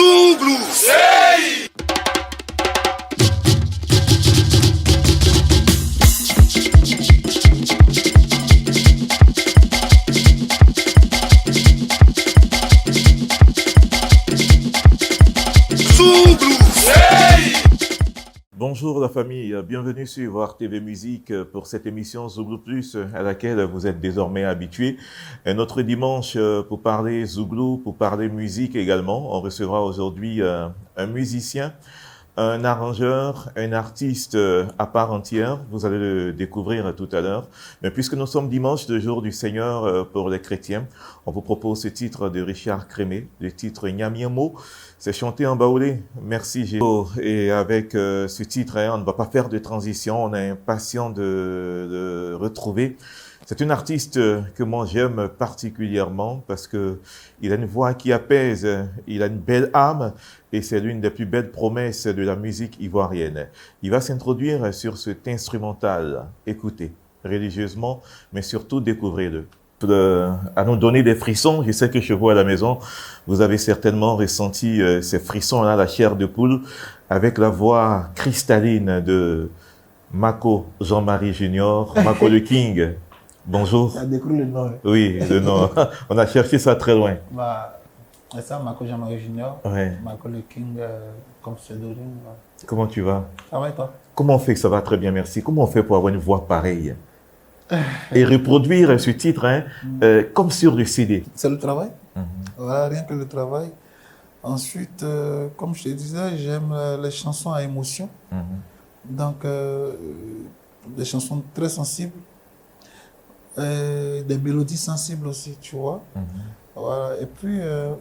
Zouglou. Hey! Zouglou. Hey! Bonjour la famille, bienvenue sur Voir TV Musique pour cette émission Zouglou Plus à laquelle vous êtes désormais habitués. Un autre dimanche pour parler Zouglou, pour parler musique également. On recevra aujourd'hui un musicien, un arrangeur, un artiste à part entière. Vous allez le découvrir tout à l'heure. Mais puisque nous sommes dimanche, le jour du Seigneur pour les chrétiens, on vous propose ce titre de Richard Crémé, le titre Nyamiamo. C'est chanté en baoulé. Merci Géo. Et avec ce titre, on ne va pas faire de transition. On est impatient de retrouver. C'est une artiste que moi j'aime particulièrement parce que il a une voix qui apaise, il a une belle âme et c'est l'une des plus belles promesses de la musique ivoirienne. Il va s'introduire sur cet instrumental. Écoutez religieusement, mais surtout découvrez-le. À nous donner des frissons. Je sais que chez vous à la maison, vous avez certainement ressenti ces frissons-là, la chair de poule, avec la voix cristalline de Mako Jean-Marie Junior, Mako le King. Bonjour. Ça découle le nom. Oui, le nom. On a cherché ça très loin. C'est ça, Mako Jean-Marie Junior, Ouais. Mako le King, comme pseudonyme. Comment tu vas? Ça va et toi? Comment on fait que ça va très bien, merci. Comment on fait pour avoir une voix pareille? Et reproduire ce titre comme sur le CD. C'est le travail. Voilà, rien que le travail. Ensuite, comme je te disais, j'aime les chansons à émotion. Donc, des chansons très sensibles. Des mélodies sensibles aussi, tu vois. Voilà. Et puis,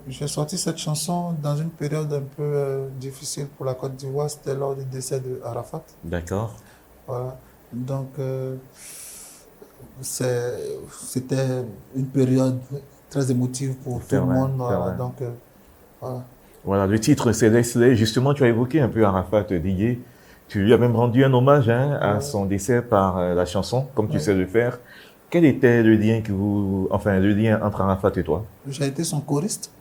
j'ai sorti cette chanson dans une période un peu difficile pour la Côte d'Ivoire. C'était lors du décès de Arafat. D'accord. Voilà. Donc, c'était une période très émotive pour tout le monde. Voilà. Donc, voilà. Voilà, le titre c'est Leslie. Justement, tu as évoqué un peu Arafat Didier. Tu lui as même rendu un hommage à son décès par la chanson, comme tu sais le faire. Quel était le lien le lien entre Arafat et toi? J'ai été son choriste.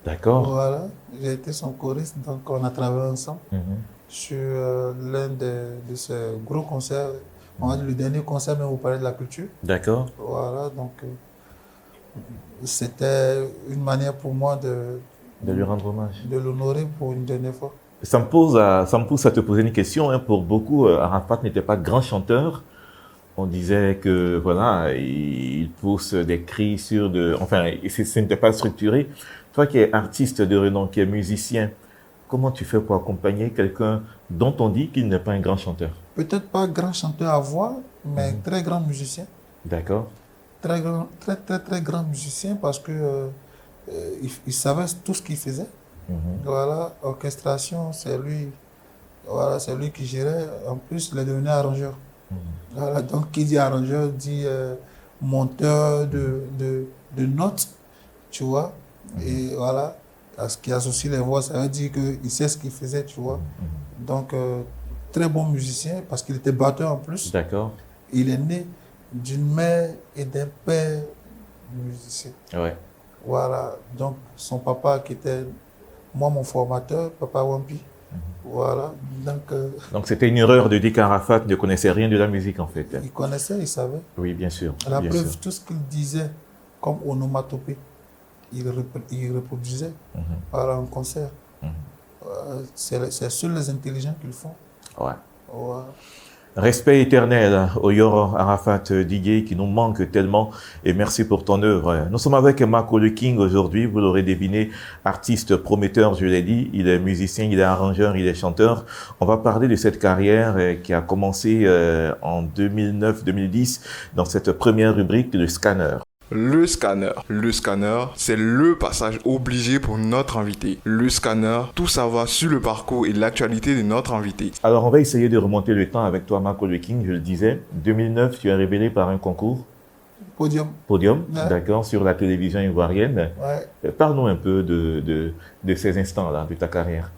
D'accord. Voilà, j'ai été son choriste, donc on a travaillé ensemble sur l'un de ses gros concerts. On a dit le dernier concert, mais vous parlez de la culture. D'accord. Voilà, donc c'était une manière pour moi De lui rendre hommage. de l'honorer pour une dernière fois. Ça me pousse à te poser une question. Pour beaucoup, Arafat n'était pas grand chanteur. On disait que voilà, il pousse des cris sur ce n'était pas structuré. Toi qui es artiste de renom, qui es musicien, comment tu fais pour accompagner quelqu'un dont on dit qu'il n'est pas un grand chanteur? Peut-être pas grand chanteur à voix, mais très grand musicien. D'accord. Très grand musicien parce que il savait tout ce qu'il faisait. Voilà, orchestration, c'est lui. Voilà, c'est lui qui gérait. En plus, il est devenu arrangeur. Voilà, donc qui dit arrangeur dit monteur de notes, tu vois. Et voilà, ce qui associe les voix, ça veut dire qu'il sait ce qu'il faisait, tu vois. Donc, très bon musicien parce qu'il était batteur en plus. D'accord. Il est né d'une mère et d'un père musicien. Ouais. Voilà, donc son papa qui était, moi, mon formateur, Papa Wampi. Voilà, donc c'était une erreur de dire qu'Arafat ne connaissait rien de la musique en fait. Il connaissait, il savait. Oui, bien sûr. La preuve, tout ce qu'il disait comme onomatopée, il reproduisait en concert. C'est seuls les intelligents qui le font. Ouais. Ouais. Respect éternel au Yoro Arafat Didier qui nous manque tellement et merci pour ton œuvre. Nous sommes avec Mako le King aujourd'hui, vous l'aurez deviné, artiste prometteur, je l'ai dit, il est musicien, il est arrangeur, il est chanteur. On va parler de cette carrière qui a commencé en 2009-2010 dans cette première rubrique, le Scanner. Le scanner. Le scanner, c'est le passage obligé pour notre invité. Le scanner, tout savoir sur le parcours et l'actualité de notre invité. Alors, on va essayer de remonter le temps avec toi, Mako le King. Je le disais, 2009, tu es révélé par un concours. Podium. Ouais. D'accord, sur la télévision ivoirienne. Ouais. Parle-nous un peu de ces instants-là, de ta carrière.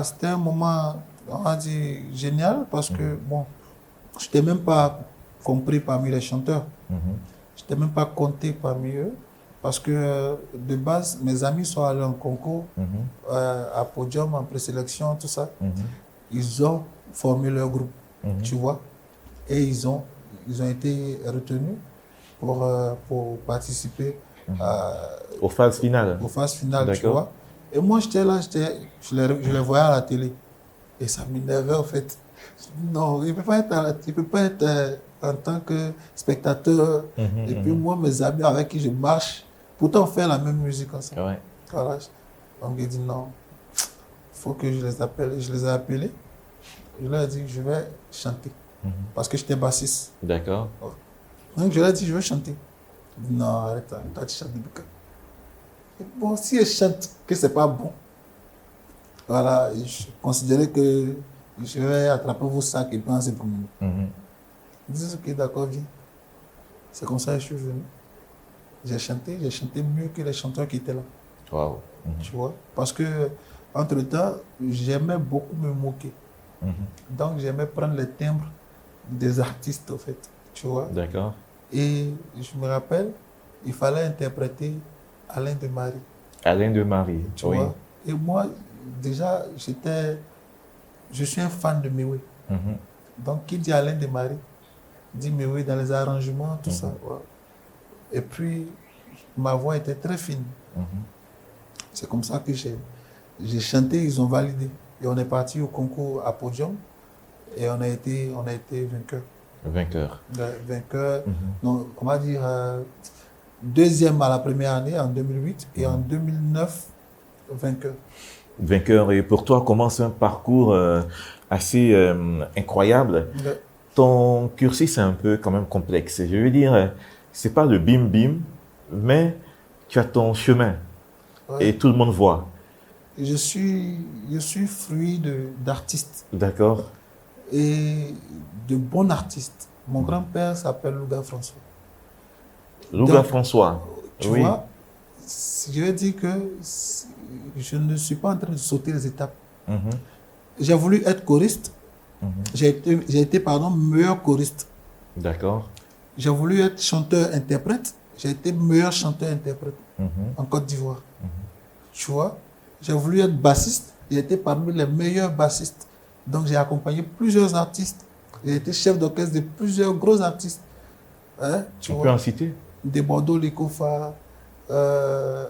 C'était un moment, on va dire, génial parce que, bon, je n'étais même pas compris parmi les chanteurs. Je n'étais même pas compté parmi eux. Parce que de base, mes amis sont allés en concours, à podium, en présélection, tout ça. Ils ont formé leur groupe, tu vois. Et ils ont été retenus pour participer Aux phases finales. aux phases finales, tu D'accord. vois. Et moi, j'étais là, je les voyais à la télé. Et ça m'énervait, en fait. Non, il ne peut pas être en tant que spectateur. Et puis moi, mes amis avec qui je marche, pourtant on fait la même musique ensemble. Ouais. Voilà. Donc il dit non, il faut que je les appelle. Je les ai appelés. Je leur ai dit je vais chanter. Parce que j'étais bassiste. D'accord. Donc je leur ai dit je vais chanter. Il dit, non, arrête, toi tu chantes depuis quand? Et bon, si je chante, que c'est pas bon. Voilà, je considérais que je vais attraper vos sacs et penser pour moi. Ils disent ok, d'accord, viens. C'est comme ça que je suis venu. J'ai chanté mieux que les chanteurs qui étaient là. Waouh. Tu vois? Parce que, entre-temps, j'aimais beaucoup me moquer. Donc, j'aimais prendre les timbres des artistes, en fait. Tu vois? D'accord. Et je me rappelle, il fallait interpréter Alain de Marie. Alain de Marie. Tu Oui. vois? Et moi, déjà, je suis un fan de Méoué. Donc, qui dit Alain de Marie, dit Méoué dans les arrangements, tout ça. Voilà. Et puis, ma voix était très fine. C'est comme ça que j'ai chanté, ils ont validé. Et on est parti au concours à podium et on a été vainqueur. Vainqueur. Vainqueur, non, on va dire deuxième à la première année en 2008 et en 2009, vainqueur. Vainqueur. Et pour toi, commence un parcours assez incroyable. Ton cursus est un peu quand même complexe. Je veux dire, c'est pas le bim-bim, mais tu as ton chemin. Ouais. Et tout le monde voit. Je suis fruit d'artistes D'accord. et de bons artistes. Mon grand-père s'appelle Louga François. Louga Donc, François. Tu Oui. vois, je veux dire que je ne suis pas en train de sauter les étapes. J'ai voulu être choriste. J'ai été, meilleur choriste. D'accord. J'ai voulu être chanteur-interprète. J'ai été meilleur chanteur-interprète en Côte d'Ivoire. Tu vois, j'ai voulu être bassiste. J'ai été parmi les meilleurs bassistes. Donc, j'ai accompagné plusieurs artistes. J'ai été chef d'orchestre de plusieurs gros artistes. Hein, tu Tu vois, peux en citer? des Bordeaux, Likofa,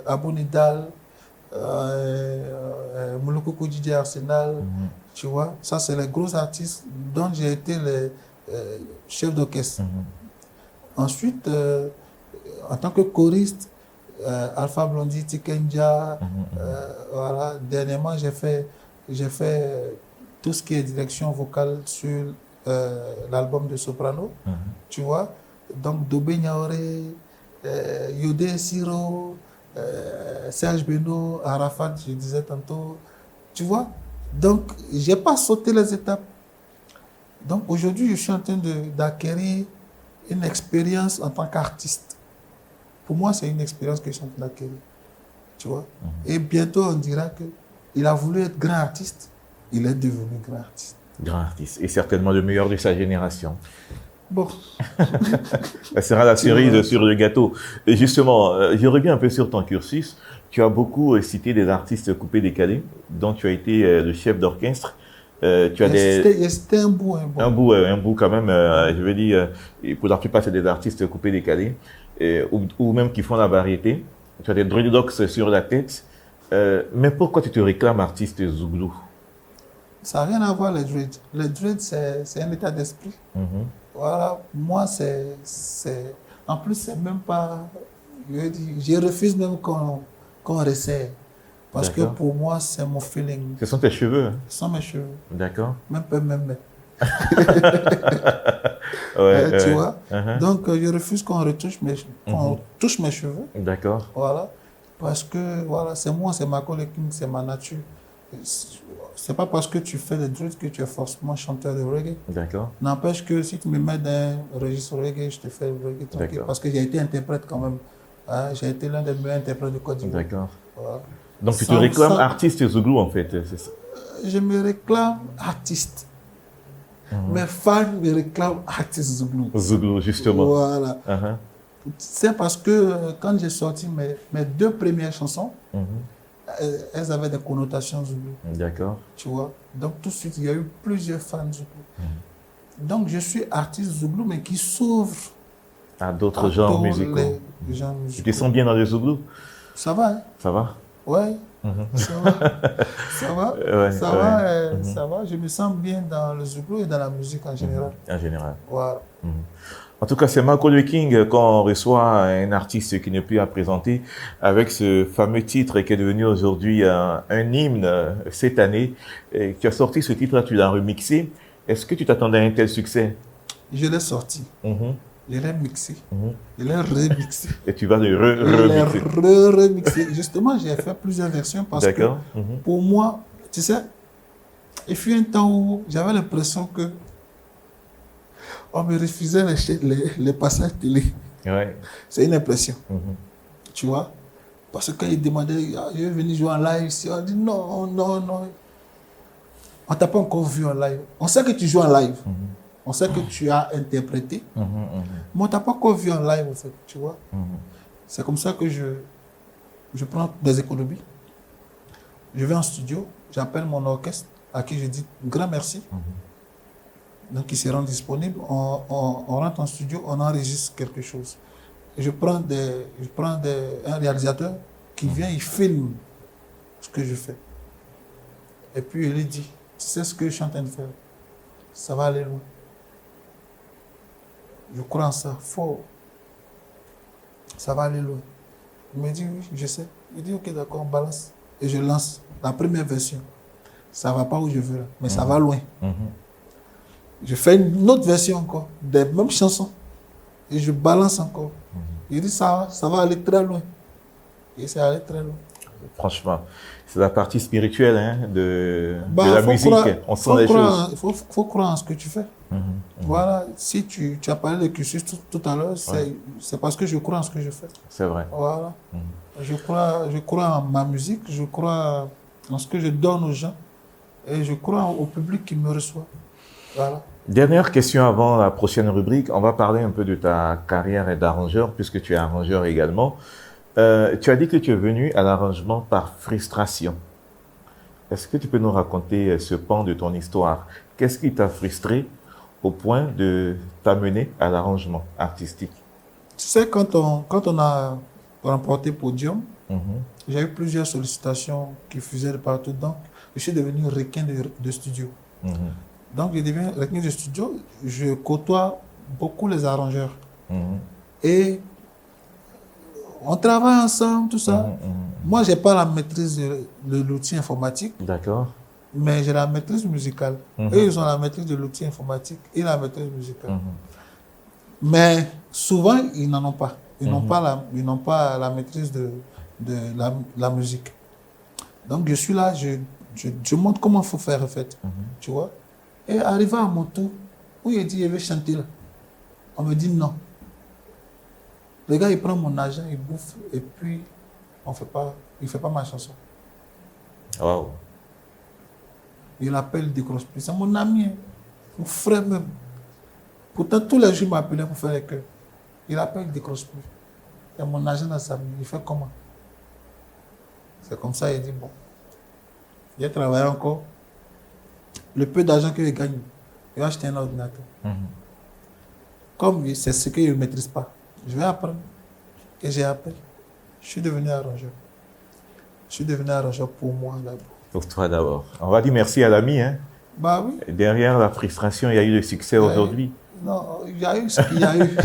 Abou Nidal, Moulokoko Didier Arsenal. Tu vois, ça, c'est les gros artistes dont j'ai été le chef d'orchestre. Ensuite, en tant que choriste, Alpha Blondy, Tikenja, voilà. Dernièrement, j'ai fait tout ce qui est direction vocale sur l'album de Soprano, tu vois. Donc, Dobé Niaoré, Yodé Siro, Serge Beno, Arafat, je disais tantôt, tu vois. Donc, je n'ai pas sauté les étapes. Donc, aujourd'hui, je suis en train d'acquérir une expérience en tant qu'artiste. Pour moi, c'est une expérience que je suis en train d'acquérir. Tu vois. Et bientôt, on dira qu'il a voulu être grand artiste. Il est devenu grand artiste. Grand artiste. Et certainement le meilleur de sa génération. Bon. Ça sera la cerise sur le gâteau. Et justement, je reviens un peu sur ton cursus. Tu as beaucoup cité des artistes coupés décalés, dont tu as été le chef d'orchestre. Tu as C'était un bout. Un bout quand même, je veux dire, pour la plupart, c'est des artistes coupés décalés, ou même qui font la variété. Tu as des dreadlocks sur la tête. Mais pourquoi tu te réclames artiste Zouglou? Ça n'a rien à voir, les dreads. Les dreads, c'est un état d'esprit. Voilà, moi, en plus, c'est même pas... Je refuse même qu'on resserre. Parce que pour moi, c'est mon feeling. Ce sont tes cheveux, hein? Ce sont mes cheveux. D'accord. Même pas même. Ouais, tu vois. Donc, je refuse qu'on touche mes cheveux. D'accord. Voilà. Parce que, voilà, c'est moi, c'est ma collègue, c'est ma nature. C'est pas parce que tu fais des dreads que tu es forcément chanteur de reggae. D'accord. N'empêche que si tu me mets dans un registre reggae, je te fais le reggae tranquille. Parce que j'ai été interprète quand même. Hein, j'ai été l'un des meilleurs interprètes de Côte d'Ivoire. D'accord. Voilà. Donc tu te réclames artiste Zouglou en fait, c'est ça? Je me réclame artiste. Mes fans me réclament artiste Zouglou. Zouglou, justement. Voilà. C'est parce que quand j'ai sorti mes deux premières chansons, elles avaient des connotations zoulou. D'accord. Tu vois. Donc tout de suite, il y a eu plusieurs fans zoulou. Donc je suis artiste zoulou, mais qui s'ouvre À d'autres genres musicaux. les genres Tu musicaux. te sens bien dans le zouglou? Ça va, hein? Ça va? Ouais. Ça va. Ça va. Ouais, Ça ouais. va, ça va. Je me sens bien dans le zoulou et dans la musique en général. En général. Voilà. En tout cas, c'est Marco Le King quand on reçoit un artiste qui n'est plus à présenter avec ce fameux titre qui est devenu aujourd'hui un hymne cette année. Et tu as sorti ce titre-là, tu l'as remixé. Est-ce que tu t'attendais à un tel succès? Je l'ai sorti. Mhm. Je l'ai mixé. Je l'ai remixé. Et tu vas le Je l'ai remixer. remixé. Justement, j'ai fait plusieurs versions parce que D'accord. pour moi, tu sais, il fut un temps où j'avais l'impression que on me refusait les passages télé. Ouais. C'est une impression. Tu vois? Parce que quand ils demandaient, ah, je vais venir jouer en live ici, on dit non, non, non. On t'a pas encore vu en live. On sait que tu joues en live. On sait que tu as interprété. Mais on t'a pas encore vu en live, en fait. Tu vois? C'est comme ça que je prends des économies. Je vais en studio, j'appelle mon orchestre, à qui je dis grand merci. Donc, ils seront disponibles. On rentre en studio, on enregistre quelque chose. Et je prends un réalisateur qui vient, il filme ce que je fais. Et puis, il lui dit, tu sais ce que je suis en train de faire? Ça va aller loin. Je crois en ça, fort. Ça va aller loin. Il me dit, oui, je sais. Il dit, ok, d'accord, on balance. Et je lance la première version. Ça ne va pas où je veux, là, mais ça va loin. Je fais une autre version encore, des mêmes chansons. Et je balance encore. Il dit, ça va aller très loin. Et c'est allé très loin. Franchement, c'est la partie spirituelle hein, de la musique. On sent les choses. Il faut croire en ce que tu fais. Voilà, si tu as parlé de cursus tout à l'heure, c'est parce que je crois en ce que je fais. C'est vrai. Voilà. Je crois en ma musique, je crois en ce que je donne aux gens et je crois au public qui me reçoit. Voilà. Dernière question avant la prochaine rubrique. On va parler un peu de ta carrière d'arrangeur, puisque tu es arrangeur également. Tu as dit que tu es venu à l'arrangement par frustration. Est-ce que tu peux nous raconter ce pan de ton histoire? Qu'est-ce qui t'a frustré au point de t'amener à l'arrangement artistique? Tu sais, quand on a remporté Podium, j'ai eu plusieurs sollicitations qui fusaient de partout. Donc, je suis devenu requin de studio. Donc, je deviens requin de studio. Je côtoie beaucoup les arrangeurs. Et on travaille ensemble, tout ça. Moi, je n'ai pas la maîtrise de l'outil informatique. D'accord. Mais j'ai la maîtrise musicale. Eux, ils ont la maîtrise de l'outil informatique et la maîtrise musicale. Mais souvent, ils n'en ont pas. Ils n'ont pas la maîtrise de la musique. Donc, je suis là, je montre comment il faut faire, en fait. Tu vois? Et arrivé à mon tour, où il dit, je vais chanter là. On me dit non. Le gars, il prend mon argent, il bouffe, et puis, il ne fait pas ma chanson. Wow. Il appelle, il décroche plus. C'est mon ami, hein, mon frère même. Pourtant, tous les jours, il m'appelait pour faire les chœurs. Il appelle, il décroche plus. Il y a mon argent dans sa main. Il fait comment? C'est comme ça, il dit, bon, il a travaillé encore. Le peu d'argent qu'il gagne, il va acheter un ordinateur. Comme c'est ce qu'il ne maîtrise pas, je vais apprendre. Et j'ai appris. Je suis devenu arrangeur. Je suis devenu arrangeur pour moi d'abord. Pour toi d'abord. On va dire merci à l'ami. Hein. Bah oui. Et derrière la frustration, il y a eu le succès aujourd'hui. Non, il y a eu ce qu'il y a eu.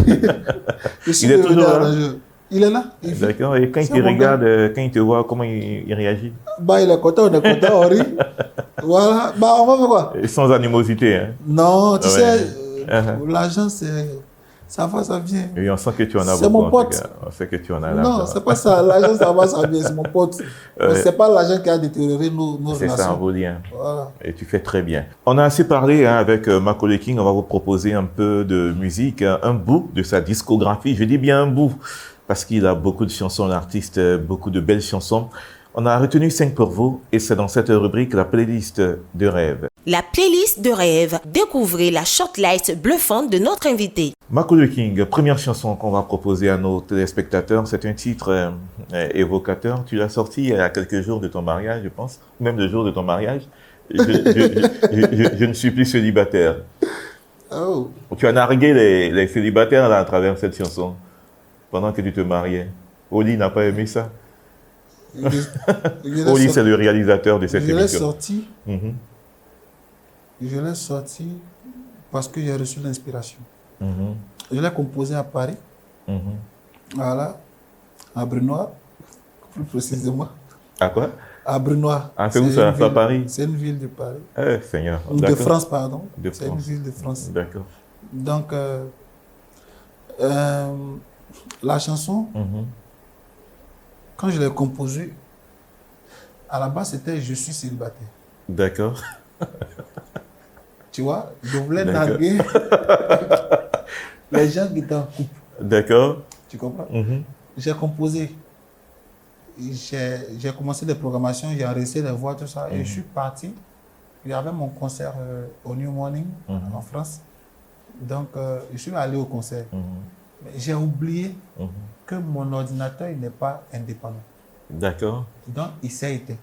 Je suis Il est devenu toujours là. arrangeur. Il est là. D'accord. Et quand il te mon regarde, quand il te voit, comment il réagit? Bah, il est content, on est content, on rit. Voilà. Bah, on va faire quoi? Et sans animosité. Hein. Non, tu Ouais. sais, l'argent, ça va, ça vient. Et on sent que tu en as C'est beaucoup. mon en tout pote. cas. On sait que tu en as Non, là. c'est pas ça. L'argent, ça va, ça vient. C'est mon pote. Mais c'est pas l'argent qui a détérioré nos C'est relations. ça, vos liens. Voilà. Et tu fais très bien. On a assez parlé hein, avec Marco Le King. On va vous proposer un peu de musique, un bout de sa discographie. Je dis bien un bout parce qu'il a beaucoup de chansons, l'artiste, beaucoup de belles chansons. On a retenu 5 pour vous et c'est dans cette rubrique la playlist de rêve. la playlist de rêve. Découvrez la shortlist bluffante de notre invité. Marco Le King, première chanson qu'on va proposer à nos téléspectateurs, c'est un titre évocateur. Tu l'as sorti il y a quelques jours de ton mariage, je pense, même le jour de ton mariage. Je ne suis plus célibataire. Oh. Tu as nargué les célibataires là, à travers cette chanson, pendant que tu te mariais. Oli n'a pas aimé ça. Oli, c'est le réalisateur de cette Je l'ai émission. sorti. Mhm. Je l'ai sorti parce que j'ai reçu l'inspiration. Mhm. Je l'ai composé à Paris, Mhm. voilà, à Brunois, plus précisément. À quoi? À Brunois. Ah, c'est où ça? une C'est à ville- Paris? C'est une ville de Paris. Eh, Seigneur. De D'accord. France, pardon. De C'est une France. ville de France. D'accord. Donc, la chanson, Mhm. quand je l'ai composée, à la base, c'était Je suis célibataire. D'accord. Tu vois, je voulais D'accord. narguer les gens qui étaient en couple. D'accord. Tu comprends? Mhm. J'ai composé. J'ai commencé les programmations, j'ai enregistré les voix, tout ça. Et je suis parti. Il y avait mon concert au New Morning en France. Donc, je suis allé au concert. Mhm. Mais j'ai oublié Mhm. que mon ordinateur il n'est pas indépendant. D'accord. Donc, il s'est éteint.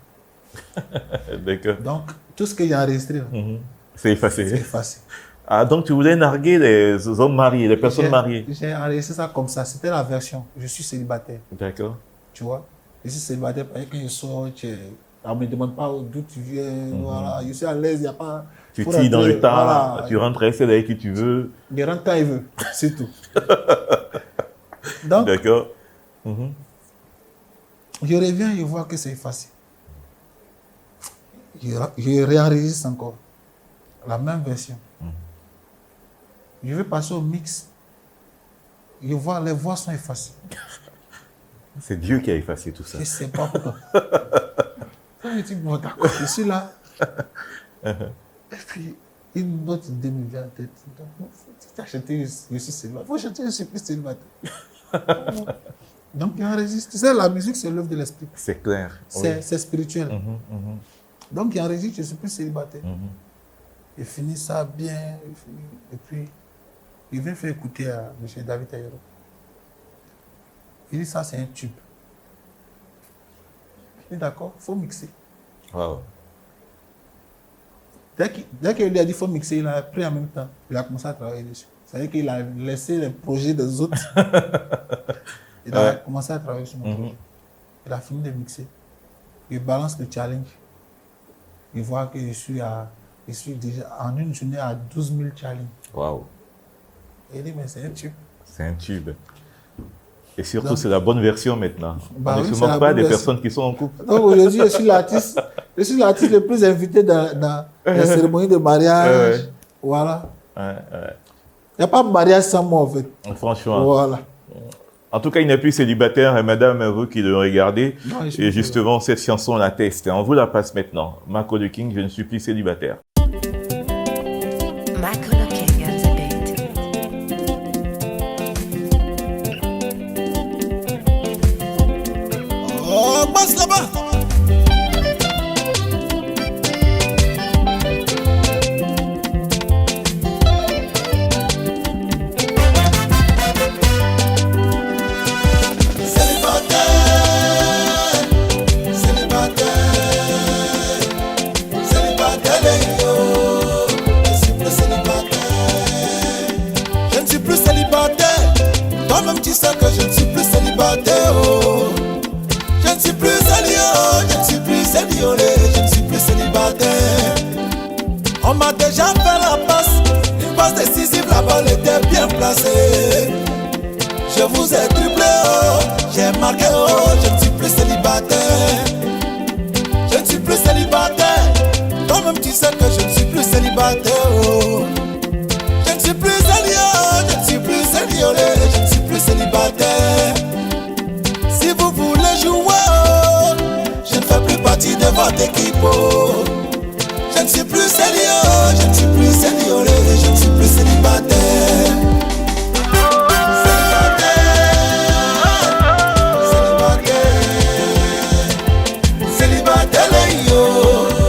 D'accord. Donc, tout ce que j'ai enregistré, là, Mhm. C'est effacé. c'est effacé. Ah, donc tu voulais narguer les hommes mariés, les personnes mariées. J'ai enregistré ça comme ça. C'était la version. Je suis célibataire. D'accord. Tu vois? Je suis célibataire parce que je sors. On ne me demande pas d'où tu viens. Voilà. Je suis à l'aise. Il n'y a pas. Tu faut tires dans rentrer, le tas, voilà. tu rentres avec celle avec qui tu veux. Il rentre quand il veut. C'est tout. Donc, D'accord. Mhm. je reviens et vois que c'est effacé. Je réenregistre encore. La même version. Je vais passer au mix. Je vois les voix sont effacées. C'est Dieu qui a effacé tout ça. Je ne sais pas pourquoi. Je dis, bon, d'accord, je suis là. Et puis, une autre idée me vient en tête. Donc, tu as chanté, je suis célibataire. Il faut chanter, je suis plus célibataire. Donc, il enregistre. Tu sais, la musique, c'est l'œuvre de l'esprit. C'est clair. C'est spirituel. Oui. Mhm, mhm, Donc, il enregistre, je suis plus célibataire. mhm. Il finit ça bien. Et puis, il vient faire écouter à M. David Taïro. Il dit, ça, c'est un tube. Je dis, d'accord, il faut mixer. Wow. Dès qu'il lui a dit qu'il faut mixer, il a pris en même temps. Il a commencé à travailler dessus. C'est-à-dire qu'il a laissé les projets des autres. Il a commencé à travailler sur mon projet. Il a fini de mixer. Il balance le challenge. Il voit que je suis déjà en une journée à 12 000 challenges. Wow. Et il dit, mais c'est un tube. C'est un tube. Et surtout, Donc, c'est la bonne version maintenant. Bah On ne oui, se c'est moque la pas bonne des version. personnes qui sont en couple. Donc aujourd'hui, je suis l'artiste le plus invité dans les cérémonies de mariage. Ouais. Voilà. Ouais, ouais. Il n'y a pas de mariage sans moi, en fait. Franchement. Voilà. En tout cas, il n'est plus célibataire, et madame, vous qui le regardez. Non, je suis Et plus justement, cette chanson l'atteste. On vous la passe maintenant. Marco Le King, je ne suis plus célibataire. Marco Le King on the beat. Oh, passe là-bas. Je ne suis plus célibataire. Toi-même tu sais que je ne suis plus célibataire. Oh. Je ne suis plus célibataire, je ne suis plus célibataire, je ne suis plus célibataire. On m'a déjà fait la passe, une passe décisive, la balle était bien placée. Je vous ai triplé, oh, j'ai marqué, oh, je ne suis plus célibataire. Je ne suis plus célibataire. Toi-même tu sais que je ne suis plus célibataire. Oh. Je ne suis plus célibataire, je ne suis plus célibataire, je ne suis plus célibataire. Si vous voulez jouer, oh, je ne fais plus partie de votre équipe. Oh. Je ne suis plus célibataire, je ne suis plus célibataire, je ne suis plus célibataire. Célibataire, célibataire, yo,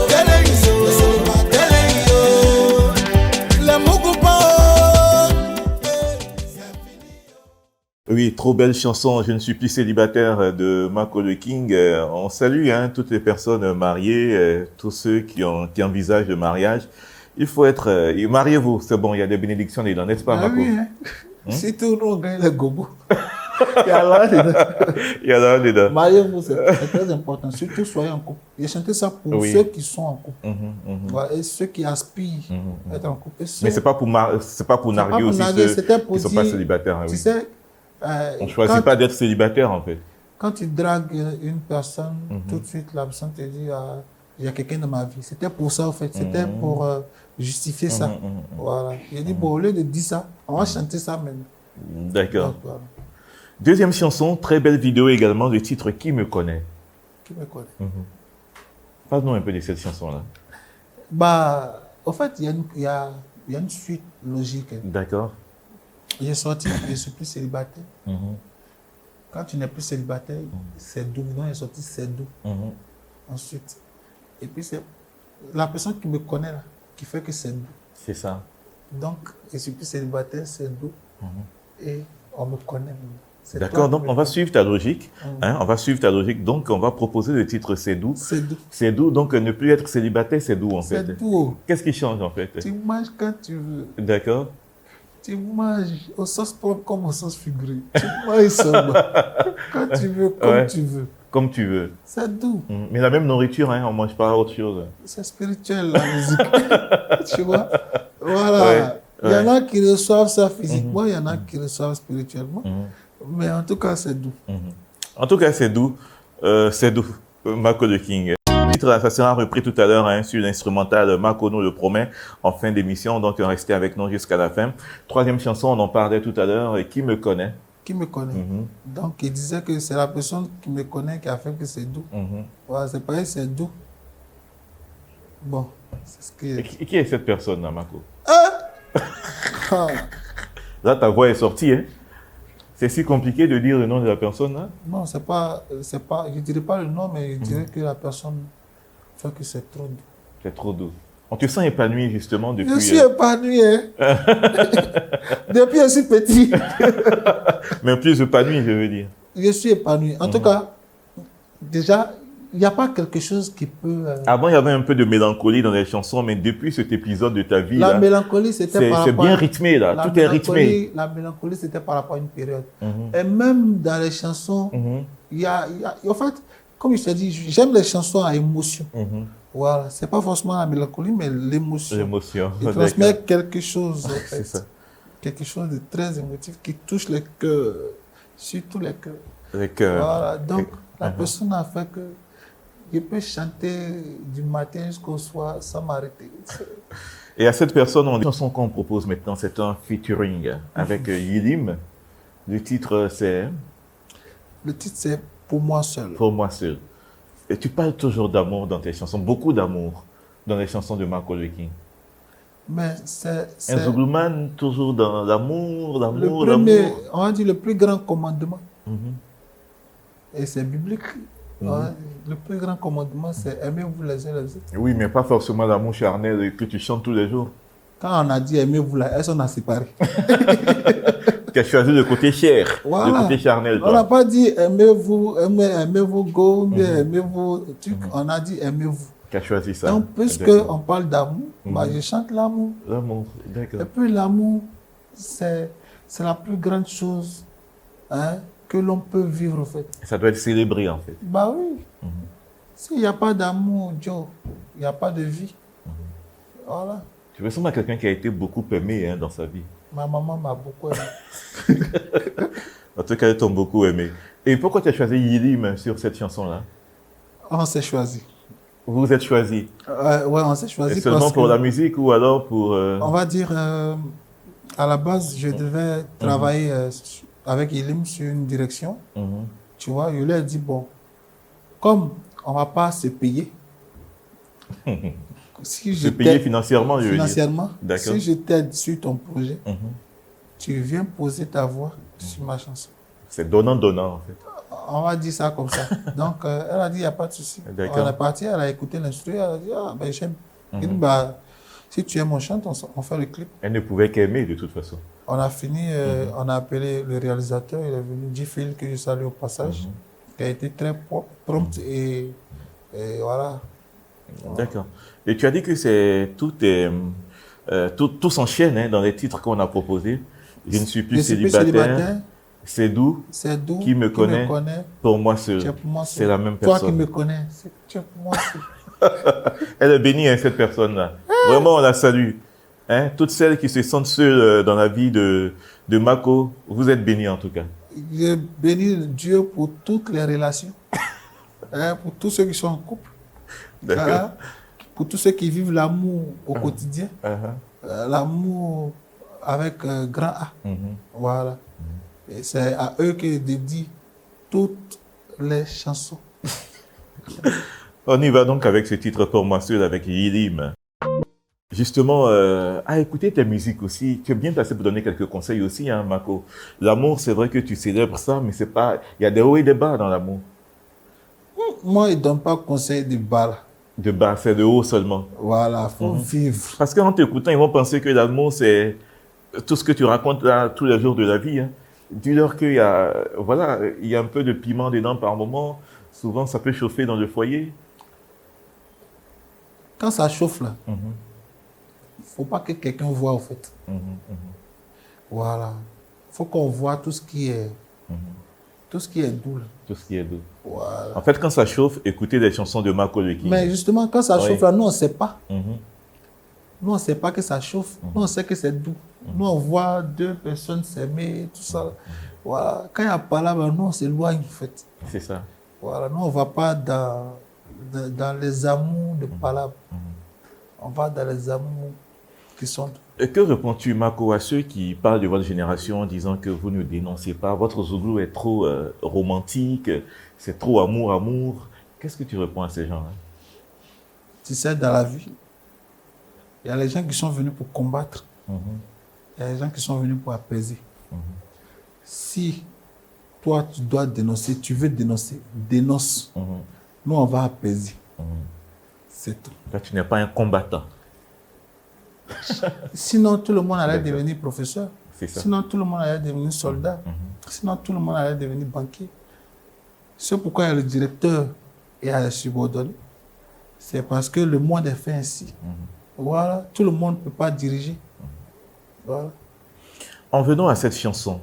célibataire, yo. Oui, trop belle chanson, Je ne suis plus célibataire de Marco Le King. On salue toutes les personnes mariées, tous ceux qui envisagent le mariage. Il faut être... mariez-vous, c'est bon, il y a des bénédictions dedans, n'est-ce pas, Marco? Oui, hein. Si tout le monde gagne le gobo, il y a là dedans. Il y en a un dedans. Mariez-vous, c'est très important. Surtout, soyez en couple. J'ai chanté ça pour Oui. ceux qui sont en couple. Mhm. Voilà, et ceux qui aspirent à être en couple. Et ceux- Mais c'est pas pour narguer c'est pas pour aussi narguer, ceux c'était qui pour ne sont pas dire, célibataires. Tu Oui. sais, On ne choisit pas d'être célibataire, en fait. quand tu dragues une personne, tout de suite, la personne te dit il y a quelqu'un dans ma vie. C'était pour ça, en fait. C'était pour justifier ça. Voilà. J'ai dit, bon, au lieu de dire ça, on va chanter ça maintenant. D'accord. Donc, voilà. Deuxième chanson, très belle vidéo également, le titre Qui me connaît. Qui me connaît? Parle-nous un peu de cette chanson-là. Bah, en fait, il y a une suite logique. D'accord. J'ai sorti, je suis plus célibataire. Quand tu n'es plus célibataire, c'est doux. Donc, j'ai sorti c'est doux. Ensuite. Et puis, c'est la personne qui me connaît là, qui fait que c'est doux. C'est ça. Donc, je suis plus célibataire, c'est doux. Et on me connaît. C'est D'accord, toi donc qui on me va connais. suivre ta logique. On va suivre ta logique. Donc, on va proposer le titre C'est doux. C'est doux. C'est doux, donc ne plus être célibataire, c'est doux en fait. C'est doux. Qu'est-ce qui change en fait? Tu manges quand tu veux. D'accord. Tu manges au sens propre comme au sens figuré. Tu manges seulement. Quand tu veux, comme Ouais. tu veux. Comme tu veux. C'est doux. Mais la même nourriture, on ne mange pas autre chose. C'est spirituel, la musique. Tu vois? Voilà. Ouais, Il y en a qui reçoivent ça physiquement, il y en a qui reçoivent spirituellement. Mais en tout cas, c'est doux. En tout cas, c'est doux. Marco Le King. Le titre, ça sera repris tout à l'heure sur l'instrumental Marco nous le promet en fin d'émission. Donc, restez avec nous jusqu'à la fin. Troisième chanson, on en parlait tout à l'heure. Qui me connaît? Qui me connaît? Donc, il disait que c'est la personne qui me connaît qui a fait que c'est doux. Voilà, c'est pareil, c'est doux. Bon, c'est ce que... Et qui est cette personne-là, Marco? Ah, Là, ta voix est sortie. C'est si compliqué de dire le nom de la personne, là? non, c'est pas, je dirais pas le nom, mais je dirais que la personne fait que c'est trop doux. C'est trop doux. On te sent épanoui, justement, depuis... Je suis épanoui, hein. Depuis que je suis petit. Mais plus épanoui, je veux dire. Je suis épanoui. En tout cas, déjà, il n'y a pas quelque chose qui peut... Avant, il y avait un peu de mélancolie dans les chansons, mais depuis cet épisode de ta vie, La là, mélancolie, c'était par c'est rapport... bien rythmé, là. Tout est rythmé. La mélancolie, c'était par rapport à une période. Et même dans les chansons, il y a... En fait, comme je t'ai dit, j'aime les chansons à émotion. Voilà. C'est pas forcément la mélancolie, mais l'émotion. L'émotion. Il transmet quelque chose, en fait. C'est ça. Quelque chose de très émotif qui touche les cœurs, surtout les cœurs. Avec, Voilà. Donc, la personne a fait que je peux chanter du matin jusqu'au soir sans m'arrêter. Et à cette personne, la chanson qu'on propose maintenant, c'est un featuring avec Yilim. Le titre, c'est Le titre, c'est Pour moi seul. Pour moi seul. Et tu parles toujours d'amour dans tes chansons, beaucoup d'amour dans les chansons de Marco Le King. Mais c'est Un Zouglouman, toujours dans l'amour, le l'amour, premier, l'amour. on va dire le plus grand commandement. Et c'est biblique. Le plus grand commandement, c'est aimez-vous les uns les autres. Oui, mais pas forcément l'amour charnel que tu chantes tous les jours. Quand on a dit aimez-vous, là, elles sont à séparer. Tu as choisi le côté cher, Voilà. le côté charnel. On n'a Toi. pas dit aimez-vous go, bien aimez-vous truc. On a dit aimez-vous. Tu as choisi ça. Donc, puisqu'on parle d'amour, bah, je chante l'amour. L'amour, d'accord. Et puis l'amour, c'est la plus grande chose que l'on peut vivre, en fait. Ça doit être célébré, en fait. Bah oui. S'il n'y a pas d'amour, Joe, il n'y a pas de vie. Voilà. Tu ressembles à quelqu'un qui a été beaucoup aimé dans sa vie. Ma maman m'a beaucoup aimé. En tout cas, ils t'ont beaucoup aimé. Et pourquoi tu as choisi Yilim sur cette chanson-là? On s'est choisi. Vous vous êtes choisi. Ouais, on s'est choisi Seulement parce pour que, la musique ou alors pour... on va dire, à la base, je devais travailler avec Ilim sur une direction. Tu vois, je lui ai dit, bon, comme on ne va pas se payer, si Se payer financièrement, je veux dire. financièrement, D'accord. si je t'aide sur ton projet, tu viens poser ta voix sur ma chanson. C'est donnant-donnant, en fait. On va dire ça comme ça. Donc, elle a dit, il n'y a pas de souci. D'accord. On est parti, elle a écouté l'instru, elle a dit, ah, ben j'aime. Il dit, bah, si tu aimes mon chant, on fait le clip. Elle ne pouvait qu'aimer, de toute façon. On a fini, on a appelé le réalisateur, il est venu, Gifil, que je salue au passage, qui a été très prompt et voilà. D'accord. Et tu as dit que tout s'enchaîne hein, dans les titres qu'on a proposés. Je ne suis plus célibataire. C'est doux. Qui me connaît. Pour moi seul. C'est la même personne. Toi qui me connais. Tu es pour moi seul. Elle est bénie, hein, cette personne-là. Vraiment, on la salue. Hein? Toutes celles qui se sentent seules dans la vie de Mako, vous êtes bénies en tout cas. Je bénis Dieu pour toutes les relations. Hein, pour tous ceux qui sont en couple. D'accord. Pour tous ceux qui vivent l'amour au quotidien. L'amour avec grand A. Voilà. Et c'est à eux que je dédie toutes les chansons. On y va donc avec ce titre pour moi seul avec Yilim. Justement, à écouter ta musique aussi, tu es bien placé pour donner quelques conseils aussi, hein, Mako. L'amour, c'est vrai que tu célèbres ça, mais c'est pas. Il y a des hauts et des bas dans l'amour. Moi, je ne donne pas conseil de bas. Là. De bas, c'est de haut seulement. Voilà, il faut vivre. Parce qu'en t'écoutant, ils vont penser que l'amour, c'est tout ce que tu racontes là, tous les jours de la vie. Hein. Dis-leur qu'il y a, voilà, il y a un peu de piment dedans par moment. Souvent, ça peut chauffer dans le foyer. Quand ça chauffe là, il ne faut pas que quelqu'un voit au fait. Voilà. Il faut qu'on voit tout ce qui est doux. Là. Tout ce qui est doux. Voilà. En fait, quand ça chauffe, écoutez des chansons de Mako Le King. Mais justement, quand ça chauffe là, nous, on ne sait pas. Mm-hmm. Nous, on ne sait pas que ça chauffe. Nous, on sait que c'est doux. Nous, on voit deux personnes s'aimer, tout ça. Voilà. Quand il y a pas là, nous, on s'éloigne, en fait. C'est ça. Voilà. Nous, on ne va pas dans les amours de palabres. On va dans les amours qui sont... Et que réponds-tu, Mako, à ceux qui parlent de votre génération en disant que vous ne dénoncez pas, votre Zouglou est trop romantique, c'est trop amour. Qu'est-ce que tu réponds à ces gens-là? Tu sais, dans la vie, il y a les gens qui sont venus pour combattre. Il y a les gens qui sont venus pour apaiser. Si toi, tu dois dénoncer, tu veux dénoncer, dénonce. Nous, on va apaiser. C'est tout. Là, tu n'es pas un combattant. Sinon, tout le monde allait devenir professeur. C'est ça. Sinon, tout le monde allait devenir soldat. Sinon, tout le monde allait devenir banquier. C'est pourquoi il y a le directeur et il y a les subordonnés. C'est parce que le monde est fait ainsi. Voilà. Tout le monde ne peut pas diriger. Voilà. En venant à cette chanson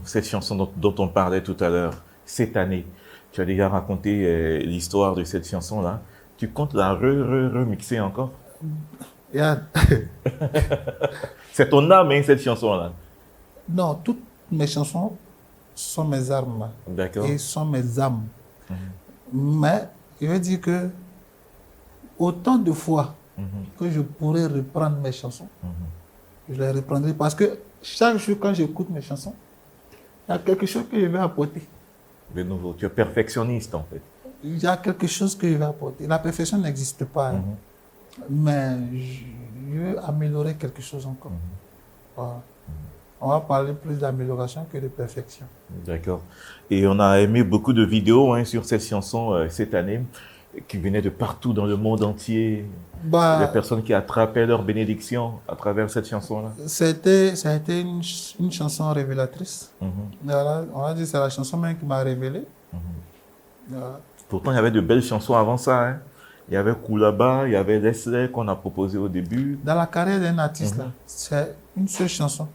dont on parlait tout à l'heure, cette année, tu as déjà raconté l'histoire de cette chanson-là. Tu comptes la remixer encore? C'est ton âme, hein, cette chanson-là? Non, toutes mes chansons sont mes armes. D'accord. Et sont mes âmes. Mais je veux dire que autant de fois que je pourrais reprendre mes chansons, je les reprendrai parce que chaque jour quand j'écoute mes chansons, il y a quelque chose que je vais apporter. De nouveau, tu es perfectionniste en fait. Il y a quelque chose que je vais apporter. La perfection n'existe pas, hein. Mais je veux améliorer quelque chose encore. Voilà. On va parler plus d'amélioration que de perfection. D'accord. Et on a aimé beaucoup de vidéos hein, sur cette chanson cette année, qui venaient de partout dans le monde entier. Des personnes qui attrapaient leur bénédiction à travers cette chanson-là. Ça a été une chanson révélatrice. Voilà, on va dire que c'est la chanson même qui m'a révélé. Voilà. Pourtant, il y avait de belles chansons avant ça. Hein. Il y avait Koulaba, il y avait Leslie qu'on a proposé au début. Dans la carrière d'un artiste, là, c'est une seule chanson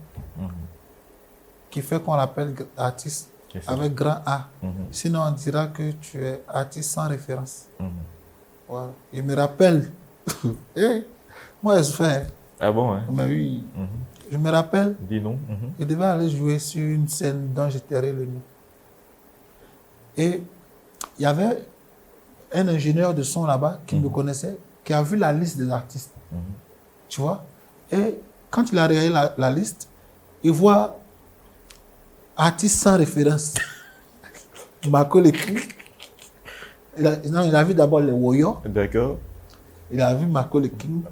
qui fait qu'on l'appelle artiste avec grand A. Sinon, on dira que tu es artiste sans référence. Voilà. Il me rappelle. Moi, je fais. Ah bon, hein? Mais oui. Je me rappelle. Dis-nous. Je devais aller jouer sur une scène dont je tairai le nom. Et il y avait un ingénieur de son là-bas qui me connaissait, qui a vu la liste des artistes. Tu vois? Et quand il a regardé la liste, il voit artiste sans référence. Mako Le King. Il a vu d'abord les Woyo. D'accord. Il a vu Mako Le King.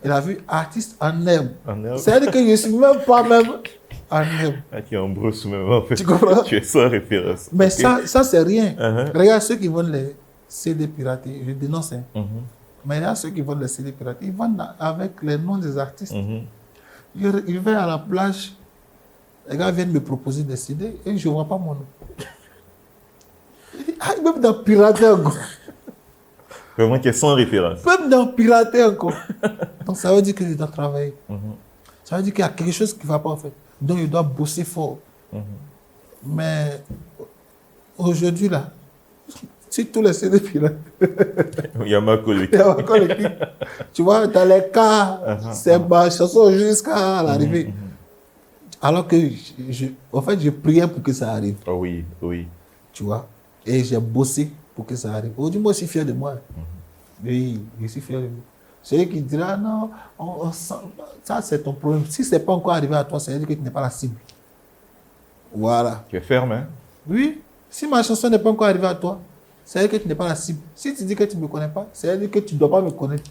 Il a vu artiste en herbe. En herbe. C'est-à-dire que je ne suis même pas en herbe. Ah, tu es en brousse même en fait. Tu comprends? Tu es sans référence. Mais ça c'est rien. Uh-huh. Regarde ceux qui vendent les CD piratés. Je dénonce. Mais il y a ceux qui vendent les CD piratés. Ils vendent avec les noms des artistes. Il va à la plage. Les gars viennent me proposer des CD et je ne vois pas mon nom. Même dans Pirater encore. Vraiment qu'il y a sans référence. Même dans Pirater encore. Donc ça veut dire que je dois travailler. Ça veut dire qu'il y a quelque chose qui ne va pas en fait. Donc je dois bosser fort. Mais aujourd'hui là, si tous les CD Pirater, Il y a ma collègue. il y a encore l'équipe. Tu vois, dans les cas, c'est ma chanson jusqu'à l'arrivée. Alors que en fait, je priais pour que ça arrive. Oh oui, oui. Tu vois. Et j'ai bossé pour que ça arrive. Aujourd'hui, moi, je suis fier de moi. Oui, je suis fier de moi. Celui qui dira, non, ça c'est ton problème. Si ce n'est pas encore arrivé à toi, ça veut dire que tu n'es pas la cible. Voilà. Tu es ferme, hein? Oui, si ma chanson n'est pas encore arrivée à toi, ça veut dire que tu n'es pas la cible. Si tu dis que tu ne me connais pas, ça veut dire que tu ne dois pas me connaître.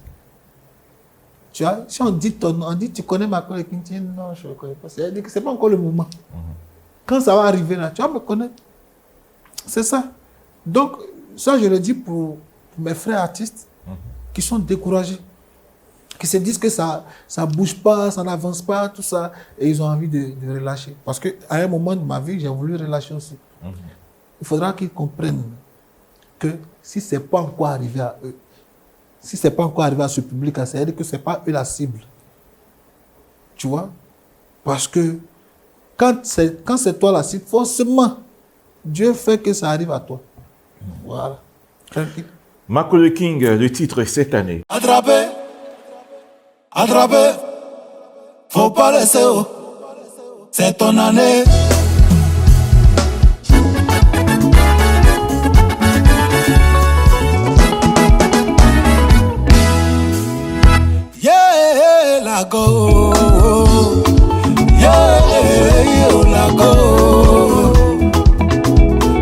Tu vois, si on dit ton nom, on dit tu connais ma collègue, tu dis non, je ne connais pas. Ça veut dire que ce n'est pas encore le moment. Quand ça va arriver là, tu vas me connaître. C'est ça. Donc, ça, je le dis pour mes frères artistes qui sont découragés, qui se disent que ça ne bouge pas, ça n'avance pas, tout ça, et ils ont envie de relâcher. Parce qu'à un moment de ma vie, j'ai voulu relâcher aussi. Il faudra qu'ils comprennent que si ce n'est pas encore arrivé à eux, si ce n'est pas encore arrivé à ce public, ça veut dire que ce n'est pas eux la cible. Tu vois? Parce que quand c'est toi la cible, forcément, Dieu fait que ça arrive à toi. Voilà. Tranquille. Marco Le King, le titre cette année. Attrapé, attrapé, faut pas laisser, oh. C'est ton année. Yeah, la go. Yeah, la go.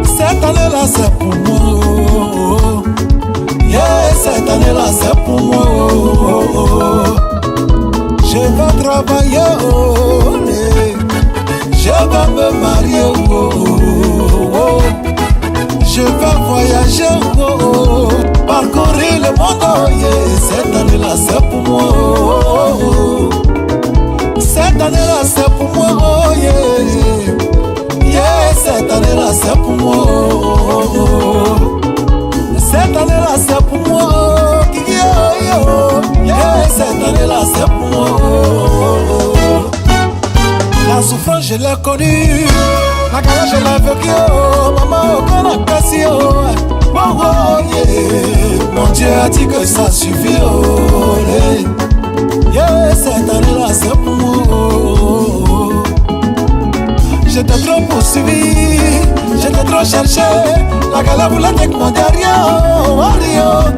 Cette année-là, c'est pour moi. Yeah, cette année-là, c'est pour moi. Je vais travailler, je vais me marier, je vais voyager, parcourir le monde. Yeah, cette année-là, c'est pour moi. Cette année-là, c'est pour moi. Yeah, yeah, cette année-là, c'est pour moi. Cette année-là, c'est pour moi. Yeah, cette année-là, c'est pour moi. La souffrance, je l'ai connue. La galère, je l'ai vécue. Maman, aucun apprécie. Mon Dieu a dit que ça suffit. Yeah, cette année-là, c'est pour moi. J'étais trop poursuivi, j'étais trop cherché. La galère voulait te demander rien.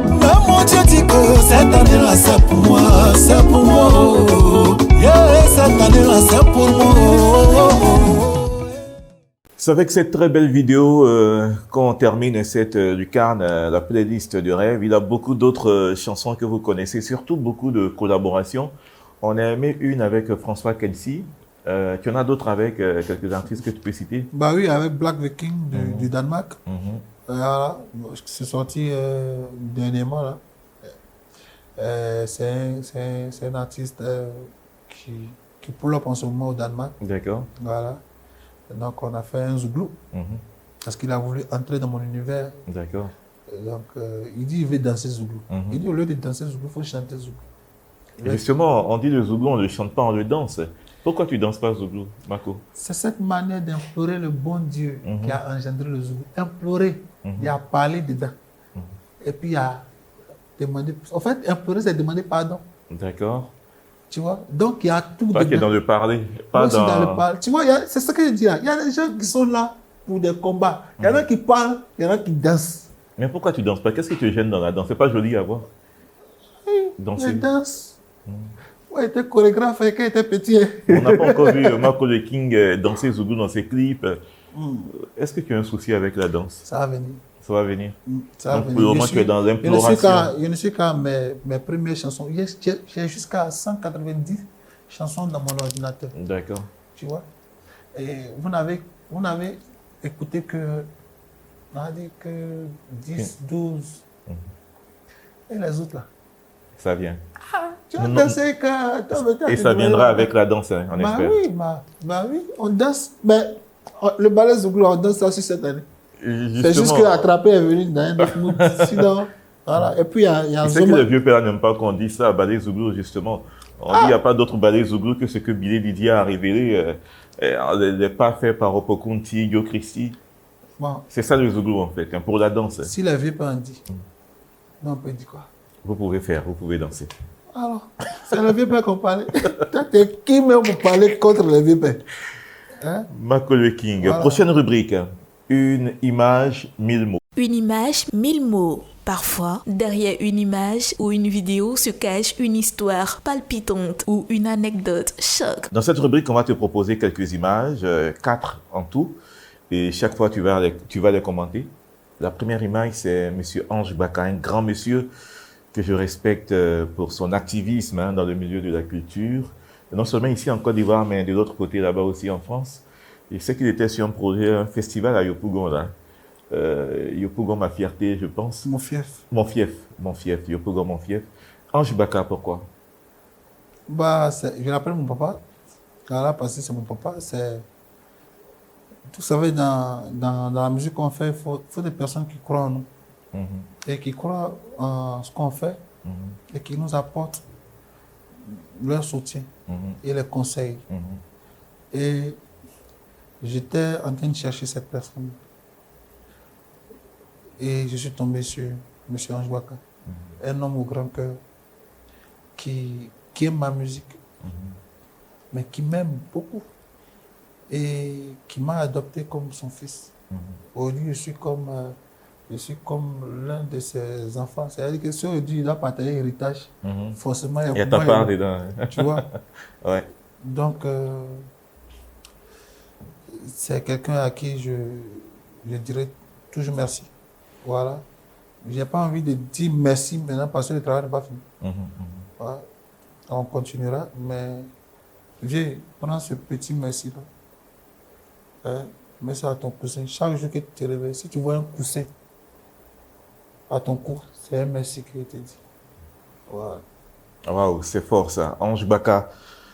Mais mon Dieu dit que cette année-là c'est pour moi, c'est pour moi. Yeah, cette année-là c'est pour moi. C'est avec cette très belle vidéo qu'on termine cette lucarne, la playlist du rêve. Il y a beaucoup d'autres chansons que vous connaissez, surtout beaucoup de collaborations. On a aimé une avec François Kelsey. Tu en as d'autres avec quelques artistes que tu peux citer? Bah oui, avec Black Viking du Danemark. Voilà, c'est sorti dernièrement là. C'est un artiste qui pull up en ce moment au Danemark. D'accord. Voilà. Donc on a fait un zouglou. Parce qu'il a voulu entrer dans mon univers. D'accord. Donc il dit il veut danser zouglou. Il dit au lieu de danser zouglou, il faut chanter zouglou. Justement, on dit le zouglou, on ne le chante pas, on le danse. Pourquoi tu ne danses pas zouglou, Marco? C'est cette manière d'implorer le bon Dieu qui a engendré le zouglou. Implorer, il y a parlé dedans. Et puis il y a demandé. En fait, implorer, c'est demander pardon. D'accord. Tu vois? Donc il y a tout dedans. Pas qui est dans le parler. Pas dans le parler. Tu vois, c'est ce que je dis là. Il y a des gens qui sont là pour des combats. Il y en a qui parlent, il y en a qui dansent. Mais pourquoi tu ne danses pas? Qu'est-ce qui te gêne dans la danse? C'est pas joli à voir. Danser. Je danse. Moi, j'étais chorégraphe quand j'étais petit. On n'a pas encore vu Marco Le King danser zouglou dans ses clips. Est-ce que tu as un souci avec la danse? Ça va venir. Ça va venir. Ça va venir. Pour le moment, tu es dans l'imploration. Je ne suis qu'à mes premières chansons. J'ai jusqu'à 190 chansons dans mon ordinateur. D'accord. Tu vois? Et vous n'avez écouté que, on a dit que 10, 12. Et les autres là? Ça vient. Tu as Non. dansé quand... Et ça viendra avec la danse, hein, on Bah espère. oui, bah oui, on danse. Mais le ballet Zouglou, on danse aussi cette année. C'est juste que Attrapé est venu dans un autre mood. Sinon, voilà. Et puis, il y a C'est que les vieux pères n'aiment pas qu'on dise ça à Ballet Zouglou, justement. On dit qu'il n'y a pas d'autre Ballet Zouglou que ce que Billy Didier a révélé. Les pas fait par Opokunti, Yo Christi. Bon, C'est ça le Zouglou, en fait, hein, pour la danse. si les vieux pères en disent, non, on peut dire quoi? Vous pouvez danser. Alors, c'est les vieux pères qu'on parlait. Toi, t'es qui même pour parler contre les vieux pères? Hein? Macaulay King. Voilà. Prochaine rubrique. Une image, 1000 mots. Une image, 1000 mots. Parfois, derrière une image ou une vidéo se cache une histoire palpitante ou une anecdote choc. Dans cette rubrique, on va te proposer quelques images, 4 en tout, et chaque fois tu vas les commenter. La première image, c'est M. Ange Baka, un grand monsieur que je respecte pour son activisme hein, dans le milieu de la culture, et non seulement ici en Côte d'Ivoire, mais de l'autre côté là-bas aussi en France. Je sais qu'il était sur un projet, un festival à Yopougon là. Yopougon, ma fierté, je pense. Mon fief. Mon fief, Yopougon, mon fief. Ange Baka, pourquoi? Bah, je l'appelle mon papa. Voilà, parce que c'est mon papa. Vous savez, dans la musique qu'on fait, il faut des personnes qui croient en nous. Et qui croient en ce qu'on fait et qui nous apportent leur soutien et les conseils. Et j'étais en train de chercher cette personne. Et je suis tombé sur M. Ange Baka, un homme au grand cœur qui aime ma musique, mais qui m'aime beaucoup et qui m'a adopté comme son fils. Aujourd'hui, je suis comme l'un de ses enfants. C'est-à-dire que si aujourd'hui il doit partager l'héritage, forcément Il y a ta part dedans. Tu vois? Ouais. Donc, c'est quelqu'un à qui je dirais toujours merci. Voilà. Je n'ai pas envie de dire merci maintenant parce que le travail n'est pas fini. Voilà. On continuera, mais viens, prends ce petit merci-là. Hein? Mets ça à ton coussin. Chaque jour que tu te réveilles, si tu vois un coussin à ton cou, c'est un merci qui te dit. Voilà. Waouh, c'est fort ça. Ange Baka,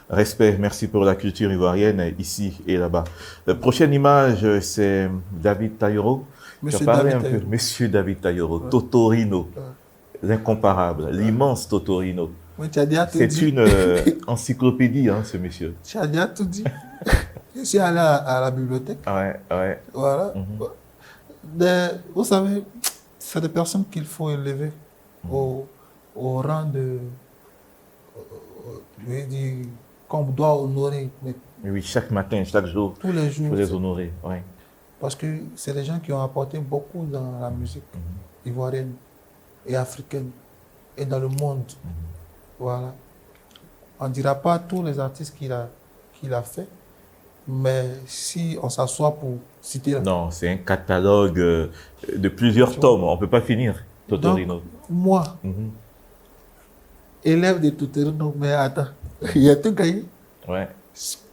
respect, merci pour la culture ivoirienne ici et là-bas. La prochaine image, c'est David Taïro. Monsieur Monsieur David Taïro, ouais. Totorino, l'incomparable, l'immense Totorino. Oui, tu as déjà tout dit. C'est une encyclopédie, hein, ce monsieur. Tu as déjà tout dit. Je suis allé à la bibliothèque. Ouais. Voilà. Vous savez, c'est des personnes qu'il faut élever au rang de... je vais dire, qu'on doit honorer. Oui, chaque matin, chaque jour. Tous les jours. Il faut les honorer, ouais. Parce que c'est des gens qui ont apporté beaucoup dans la musique ivoirienne et africaine et dans le monde. Voilà. On ne dira pas tous les artistes qu'il a fait, mais si on s'assoit pour citer... Non, c'est un catalogue de plusieurs tomes. On ne peut pas finir, Totorino. Donc, moi, élève de Totorino, mais attends, il y a tout gagné. Ouais.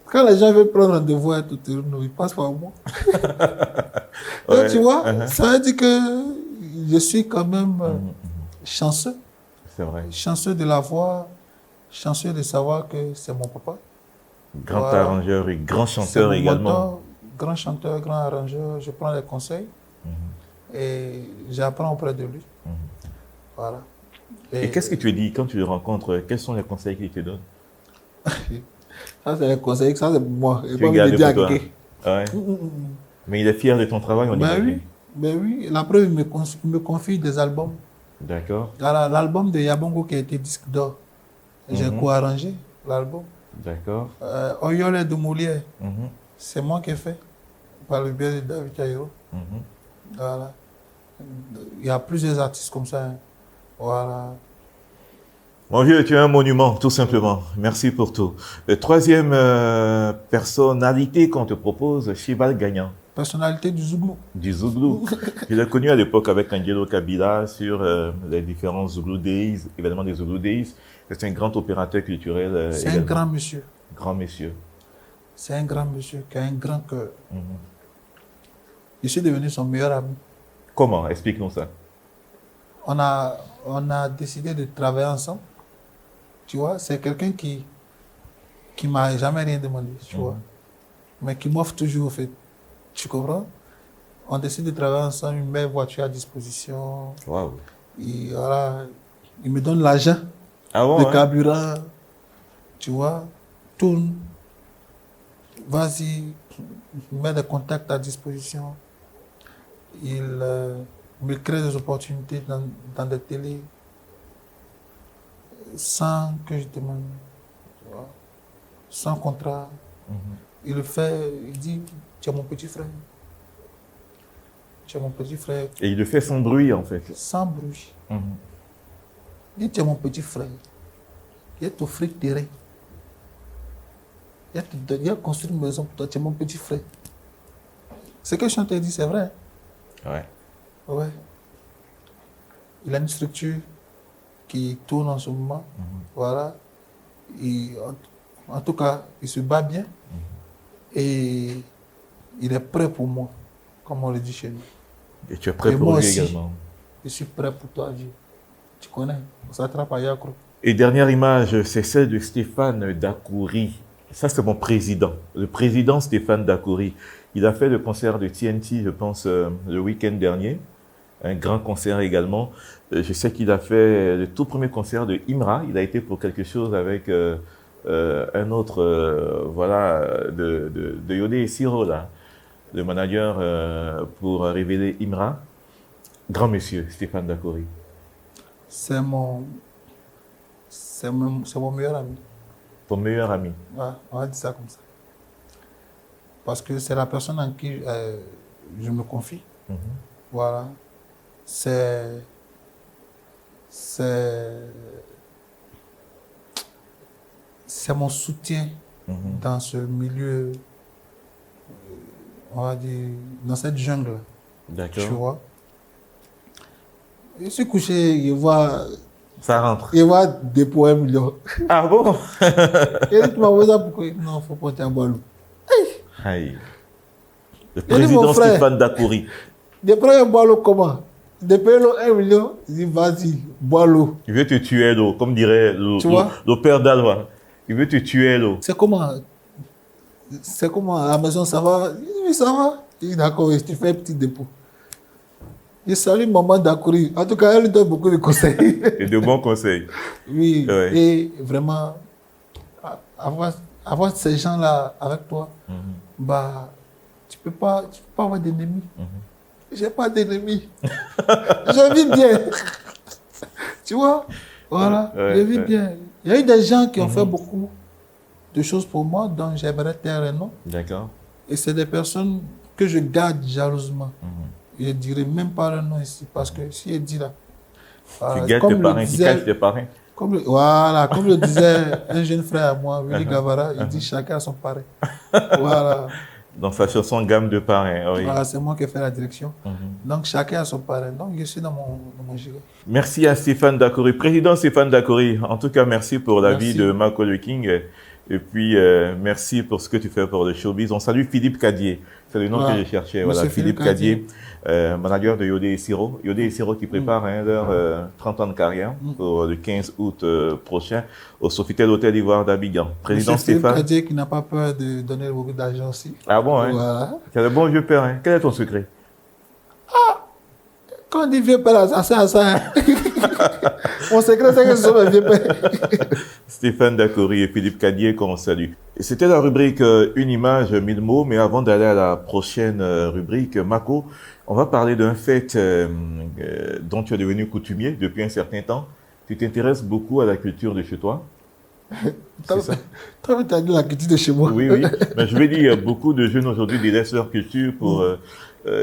Quand les gens veulent prendre rendez-vous à Totorino, ils passent par moi. Donc, tu vois, ça veut dire que je suis quand même chanceux. C'est vrai. Chanceux de la voir, chanceux de savoir que c'est mon papa. Grand arrangeur et grand chanteur également. Mentor, grand chanteur, grand arrangeur. Je prends les conseils et j'apprends auprès de lui. Voilà. Et qu'est-ce que tu dis quand tu le rencontres? Quels sont les conseils qu'il te donne? Ça, c'est les conseils, ça, c'est pour moi. Tu gardes pour toi. Ouais. Mais il est fier de ton travail, on imagine. Ben oui, la preuve, il me confie des albums. D'accord. L'album de Yabongo qui a été disque d'or. J'ai co-arrangé l'album. D'accord. Oyole de Moulier, c'est moi qui ai fait, par le biais de David Taïro. Voilà. Il y a plusieurs artistes comme ça. Hein. Voilà. Mon vieux, tu es un monument, tout simplement. Merci pour tout. Troisième personnalité qu'on te propose, Chival Gagnant. Personnalité du Zouglou. Du Zouglou. Je l'ai connu à l'époque avec Angelo Kabila sur les différents Zouglou Days, événements des Zouglou Days. C'est un grand opérateur culturel. C'est un grand monsieur. Grand monsieur. C'est un grand monsieur qui a un grand cœur. Je suis devenu son meilleur ami. Comment? Explique-nous ça. On a décidé de travailler ensemble. Tu vois, c'est quelqu'un qui m'a jamais rien demandé, tu vois. Mais qui m'offre toujours, en fait. Tu comprends? On décide de travailler ensemble, il met la voiture à disposition. Waouh. Et voilà, il me donne l'argent, Ah bon, le hein? carburant, tu vois, tourne, vas-y, il met des contacts à disposition. Il me crée des opportunités dans des télés sans que je demande, tu vois, sans contrat. Il le fait, il dit, tu es mon petit frère. Tu es mon petit frère. Et il le fait sans bruit, en fait. Sans bruit. Il dit, tu es mon petit frère. Il a t'offert terrain. Il a construit une maison pour toi. Tu es mon petit frère. Ce que je te dis, c'est vrai. Ouais. Ouais. Il a une structure qui tourne en ce moment. Voilà. Et en tout cas, il se bat bien. Et il est prêt pour moi, comme on le dit chez nous. Et tu es prêt Et pour moi lui aussi, également. je suis prêt pour toi, Dieu. Tu connais, on s'attrape à Yakro. Et dernière image, c'est celle de Stéphane Dakouri. Ça, c'est mon président. Le président Stéphane Dakouri. Il a fait le concert de TNT, je pense, le week-end dernier. Un grand concert également. Je sais qu'il a fait le tout premier concert de Imra. Il a été pour quelque chose avec un autre, voilà, de Yodé et Siro, là, le manager pour révéler Imra. Grand monsieur, Stéphane Dakouri. C'est mon meilleur ami. Ton meilleur ami. Ouais, on va dire ça comme ça. Parce que c'est la personne en qui je me confie. Voilà. C'est mon soutien dans ce milieu, on va dire, dans cette jungle. D'accord. Tu vois. Je suis couché, je vois Ça rentre. dépôt 1 million. Ah bon? Et tu m'as posé pourquoi? Non, il faut porter un bois. Aïe. Le Il dit, mon président frère. Stéphane Dakouri. De prendre un bois comment? De payer le 1 million, il dit vas-y, bois l'eau. Il veut te tuer, l'eau, comme dirait Tu vois? le père d'Alva. Il veut te tuer, l'eau. C'est comment à la maison, ça va? Il dit oui, ça va. Il dit d'accord, tu fais un petit dépôt. Je salue maman Dakouri. En tout cas, elle lui donne beaucoup de conseils. Et de bons conseils. Oui, Ouais. et vraiment, avoir ces gens-là avec toi, bah, tu peux pas avoir d'ennemis. J'ai pas d'ennemis. Je vis bien. Tu vois? Voilà, Ouais, je vis ouais. bien. Il y a eu des gens qui ont fait beaucoup de choses pour moi dont j'aimerais taire un nom. D'accord. Et c'est des personnes que je garde jalousement. Je ne dirai même pas leur nom ici, parce que si je dis là... Tu gardes tes parrains, tu caches tes parrains. Comme le disait un jeune frère à moi, Willy Gavara, il dit chacun a son parrain. Voilà. Dans sa chanson Gamme de parrains. Oui. Voilà, c'est moi qui ai fait la direction. Donc chacun a son parrain. Donc je suis dans mon gilet. Merci à Stéphane Dakouri. Président Stéphane Dakouri, en tout cas, merci pour la vie Merci. de Marco Le King. Et puis, merci pour ce que tu fais pour le showbiz. On salue Philippe Cadier. C'est le nom Voilà. que je cherchais. Monsieur Voilà, Philippe Philippe Cadier, manager de Yodé et Siro. Yodé et Siro qui prépare leur 30 ans de carrière pour le 15 août prochain au Sofitel Hôtel d'Ivoire d'Abidjan. Président Monsieur Philippe Stéphane. Cadier qui n'a pas peur de donner beaucoup d'argent aussi. Ah bon, hein? Voilà. C'est le bon vieux père, hein? Quel est ton secret? Quand on dit vieux père, ça. Mon secret, c'est que ce sont mes vieux pères. Stéphane Dakouri et Philippe Cadier qu'on salue. Et c'était la rubrique Une image, 1000 mots, mais avant d'aller à la prochaine rubrique, Mako, on va parler d'un fait dont tu es devenu coutumier depuis un certain temps. Tu t'intéresses beaucoup à la culture de chez toi. C'est ça? Toi, tu as dit la culture de chez moi. Oui, oui. Mais je vais dire, beaucoup de jeunes aujourd'hui délaissent leur culture pour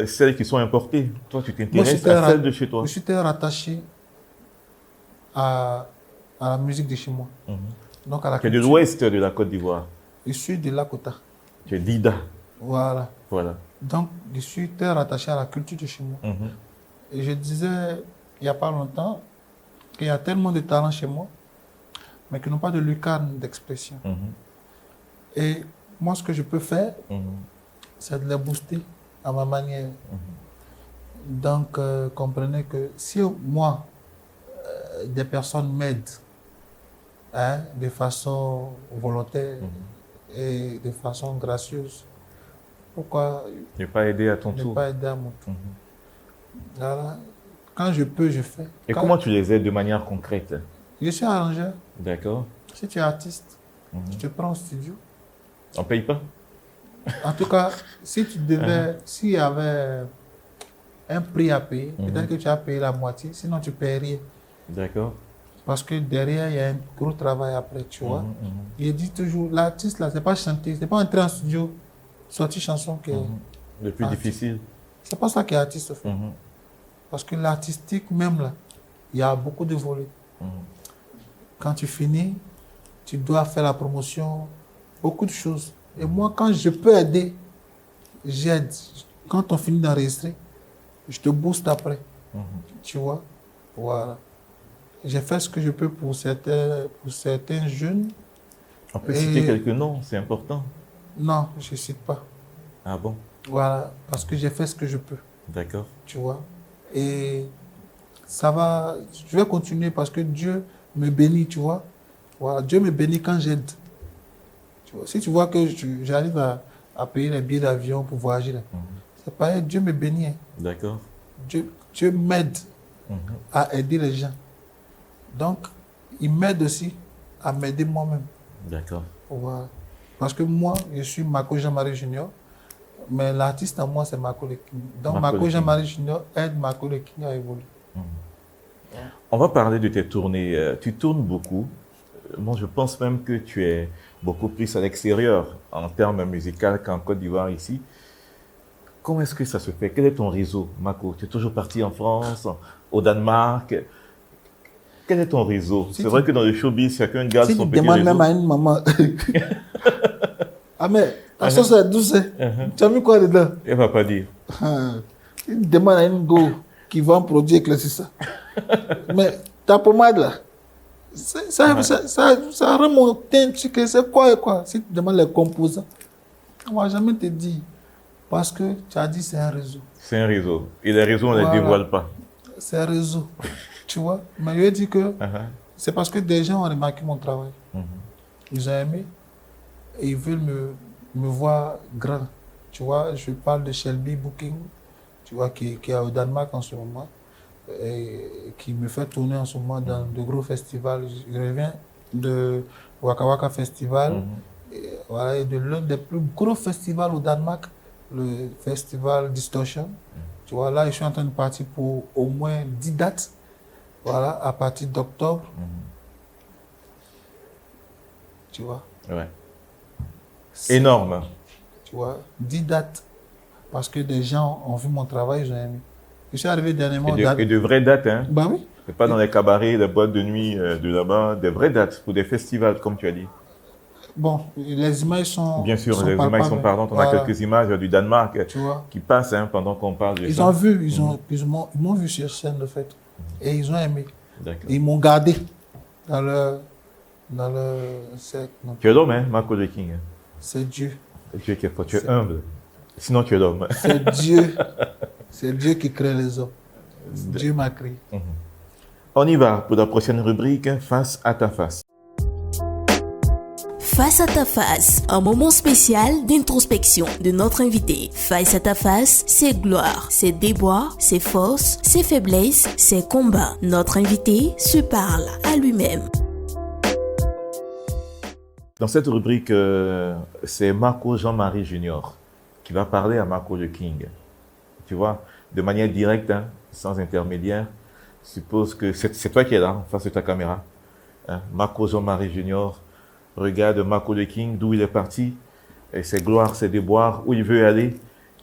celles qui sont importées. Toi, tu t'intéresses à celles de chez toi. Je suis très rattaché à la musique de chez moi. Donc à la Tu es de culture. l'ouest de la Côte d'Ivoire. Je suis de Lakota. Tu es d'Ida. Voilà. Voilà. Donc je suis très rattaché à la culture de chez moi. Et je disais il n'y a pas longtemps qu'il y a tellement de talents chez moi, mais qui n'ont pas de lucarne d'expression. Et moi, ce que je peux faire, c'est de les booster à ma manière. Donc, comprenez que si moi, des personnes m'aident hein, de façon volontaire et de façon gracieuse. Pourquoi Ne pas aider à ton ne tour. pas aider à mon tour? Voilà. Quand je peux, je fais. Et Quand comment tu les aides de manière concrète? je suis arrangeur, D'accord. si tu es artiste, je te prends au studio. On paye pas? En tout cas, si tu devais, s'il y avait un prix à payer, peut-être que tu as payé la moitié, sinon tu ne payes rien. D'accord. Parce que derrière, il y a un gros travail après, tu vois. Il dit toujours, l'artiste, là, c'est pas chanter, c'est pas entrer en studio, sortir chanson que... Le plus Artiste. difficile. C'est pas ça qu'artiste fait. Parce que l'artistique, même là, il y a beaucoup de volets. Quand tu finis, tu dois faire la promotion, beaucoup de choses. Et moi, quand je peux aider, j'aide. Quand on finit d'enregistrer, je te booste après. Tu vois? Voilà. J'ai fait ce que je peux pour certains jeunes. On peut citer quelques noms, c'est important. Non, je ne cite pas. Ah bon? Voilà, parce que j'ai fait ce que je peux. D'accord. Tu vois? Et ça va, je vais continuer parce que Dieu me bénit, tu vois? Voilà, Dieu me bénit quand j'aide. Tu vois? Si tu vois que j'arrive à payer les billets d'avion pour voyager, là, c'est pareil, Dieu me bénit. Hein. D'accord. Dieu m'aide à aider les gens. Donc, il m'aide aussi à m'aider moi-même. D'accord. Voilà. Parce que moi, je suis Mako Jean-Marie Junior, mais l'artiste en moi, c'est Mako Leking. Donc, Mako Jean-Marie Junior aide Mako Leking à évoluer. On va parler de tes tournées. Tu tournes beaucoup. Moi, je pense même que tu es beaucoup plus à l'extérieur en termes musicaux qu'en Côte d'Ivoire ici. Comment est-ce que ça se fait? Quel est ton réseau, Mako? Tu es toujours parti en France, au Danemark. Quel est ton réseau? C'est vrai que dans le showbiz, chacun garde son petit réseau. Si tu demandes même à une maman... Ah mais, ta sauce est douce. Tu as mis quoi dedans? Elle ne va pas dire. Si tu demandes à une go qui vend un produit éclaircissant. Mais ta pommade là, ça remonte un truc, c'est quoi et quoi? Si tu demandes les composants, on ne va jamais te dire. Parce que tu as dit c'est un réseau. C'est un réseau. Et les réseaux, on ne les dévoile pas. C'est un réseau. Tu vois? Mais je lui ai dit que c'est parce que des gens ont remarqué mon travail. Ils ont aimé et ils veulent me voir grand. Tu vois, je parle de Shelby Booking, tu vois, qui est au Danemark en ce moment, et qui me fait tourner en ce moment dans de gros festivals. Je reviens de Waka Waka Festival, et, voilà, et de l'un des plus gros festivals au Danemark, le festival Distortion. Tu vois, là, je suis en train de partir pour au moins 10 dates, voilà, à partir d'octobre. Tu vois. Ouais. Énorme. Tu vois, 10 dates. Parce que des gens ont vu mon travail, ils ont aimé. Je suis arrivé dernièrement. Et de vraies dates, hein? Bah oui. C'est pas dans les cabarets, les boîtes de nuit de là-bas, des vraies dates pour des festivals, comme tu as dit. Bon, les images sont. Bien sûr, les images sont parlantes. On a quelques images du Danemark qui passent pendant qu'on parle de ça. Ils ont vu, ils m'ont vu sur scène, de fait. Et ils ont aimé. D'accord. Ils m'ont gardé dans le cercle. Tu es l'homme, hein, Mako Leking. C'est Dieu. Dieu qui est fort, tu es humble. Sinon, tu es l'homme. C'est Dieu. C'est Dieu qui crée les hommes. Dieu m'a créé. On y va pour la prochaine rubrique, Face à ta face. Face à ta face, un moment spécial d'introspection de notre invité. Face à ta face, ses gloires, ses déboires, ses forces, ses faiblesses, ses combats. Notre invité se parle à lui-même. Dans cette rubrique, c'est Mako Jean-Marie Junior qui va parler à Mako Leking. Tu vois, de manière directe, hein, sans intermédiaire. Suppose que c'est toi qui es là, en face de ta caméra. Hein, Mako Jean-Marie Junior regarde Mako Leking, d'où il est parti, et ses gloires, ses déboires, où il veut aller,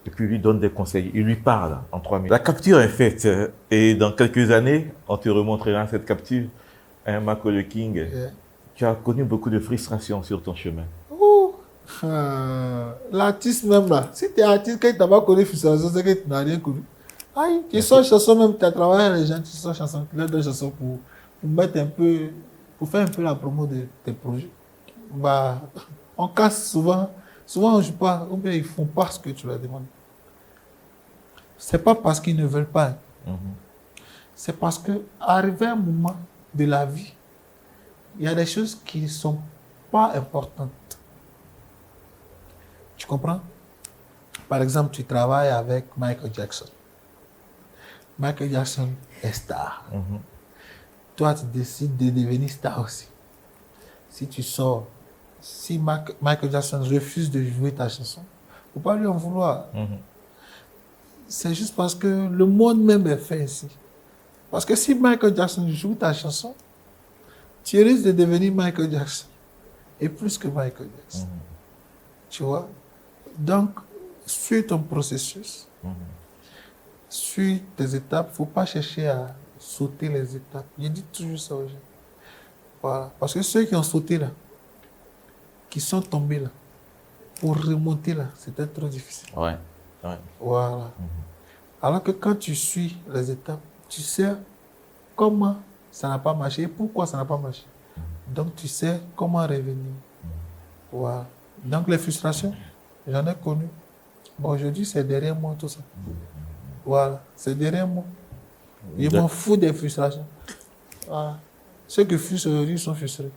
et puis il lui donne des conseils. Il lui parle en 3 minutes. La capture est faite, et dans quelques années, on te remontrera cette capture. Hein, Mako Leking, tu as connu beaucoup de frustration sur ton chemin. L'artiste même là, si tu es artiste, quand tu n'as pas connu frustration, c'est que tu n'as rien connu. Aïe, tu sors chanson même, tu as travaillé avec les gens, tu sors chanson, tu leur donnes chanson pour mettre un peu, pour faire un peu la promo de tes projets. Bah, on casse souvent on joue pas, ou bien ils font pas ce que tu leur demandes. C'est pas parce qu'ils ne veulent pas. C'est parce que arrivé un moment de la vie, il y a des choses qui ne sont pas importantes. Tu comprends? Par exemple, tu travailles avec Michael Jackson. Michael Jackson est star. Toi, tu décides de devenir star aussi. Si tu sors, si Michael Jackson refuse de jouer ta chanson, il ne faut pas lui en vouloir. C'est juste parce que le monde même est fait ainsi. Parce que si Michael Jackson joue ta chanson, tu risques de devenir Michael Jackson. Et plus que Michael Jackson. Tu vois? Donc, suis ton processus. Suis tes étapes. Il ne faut pas chercher à sauter les étapes. Je dis toujours ça aux gens. Voilà. Parce que ceux qui ont sauté là, qui sont tombés là, pour remonter là, c'était trop difficile. Ouais. Voilà. Alors que quand tu suis les étapes, tu sais comment ça n'a pas marché et pourquoi ça n'a pas marché. Donc tu sais comment revenir. Voilà. Donc les frustrations, j'en ai connu. Bon, aujourd'hui, c'est derrière moi tout ça. Voilà, c'est derrière moi. Je m'en fous des frustrations. Voilà. Ceux qui frustrent aujourd'hui sont frustrés.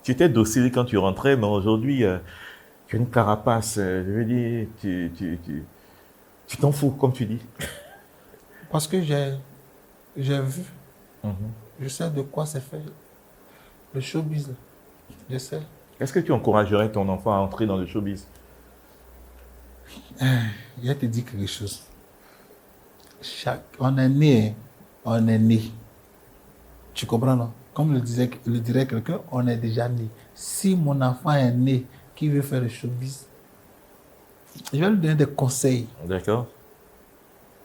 Tu étais docile quand tu rentrais, mais aujourd'hui, tu as une carapace. Je veux dire, tu t'en fous, comme tu dis. Parce que j'ai vu, je sais de quoi c'est fait. Le showbiz, là. Je sais. Est-ce que tu encouragerais ton enfant à entrer dans le showbiz? Je vais te dire quelque chose. On est né, on est né. Tu comprends, non? Comme le dirait quelqu'un, on est déjà né. Si mon enfant est né, qui veut faire le showbiz, je vais lui donner des conseils. D'accord.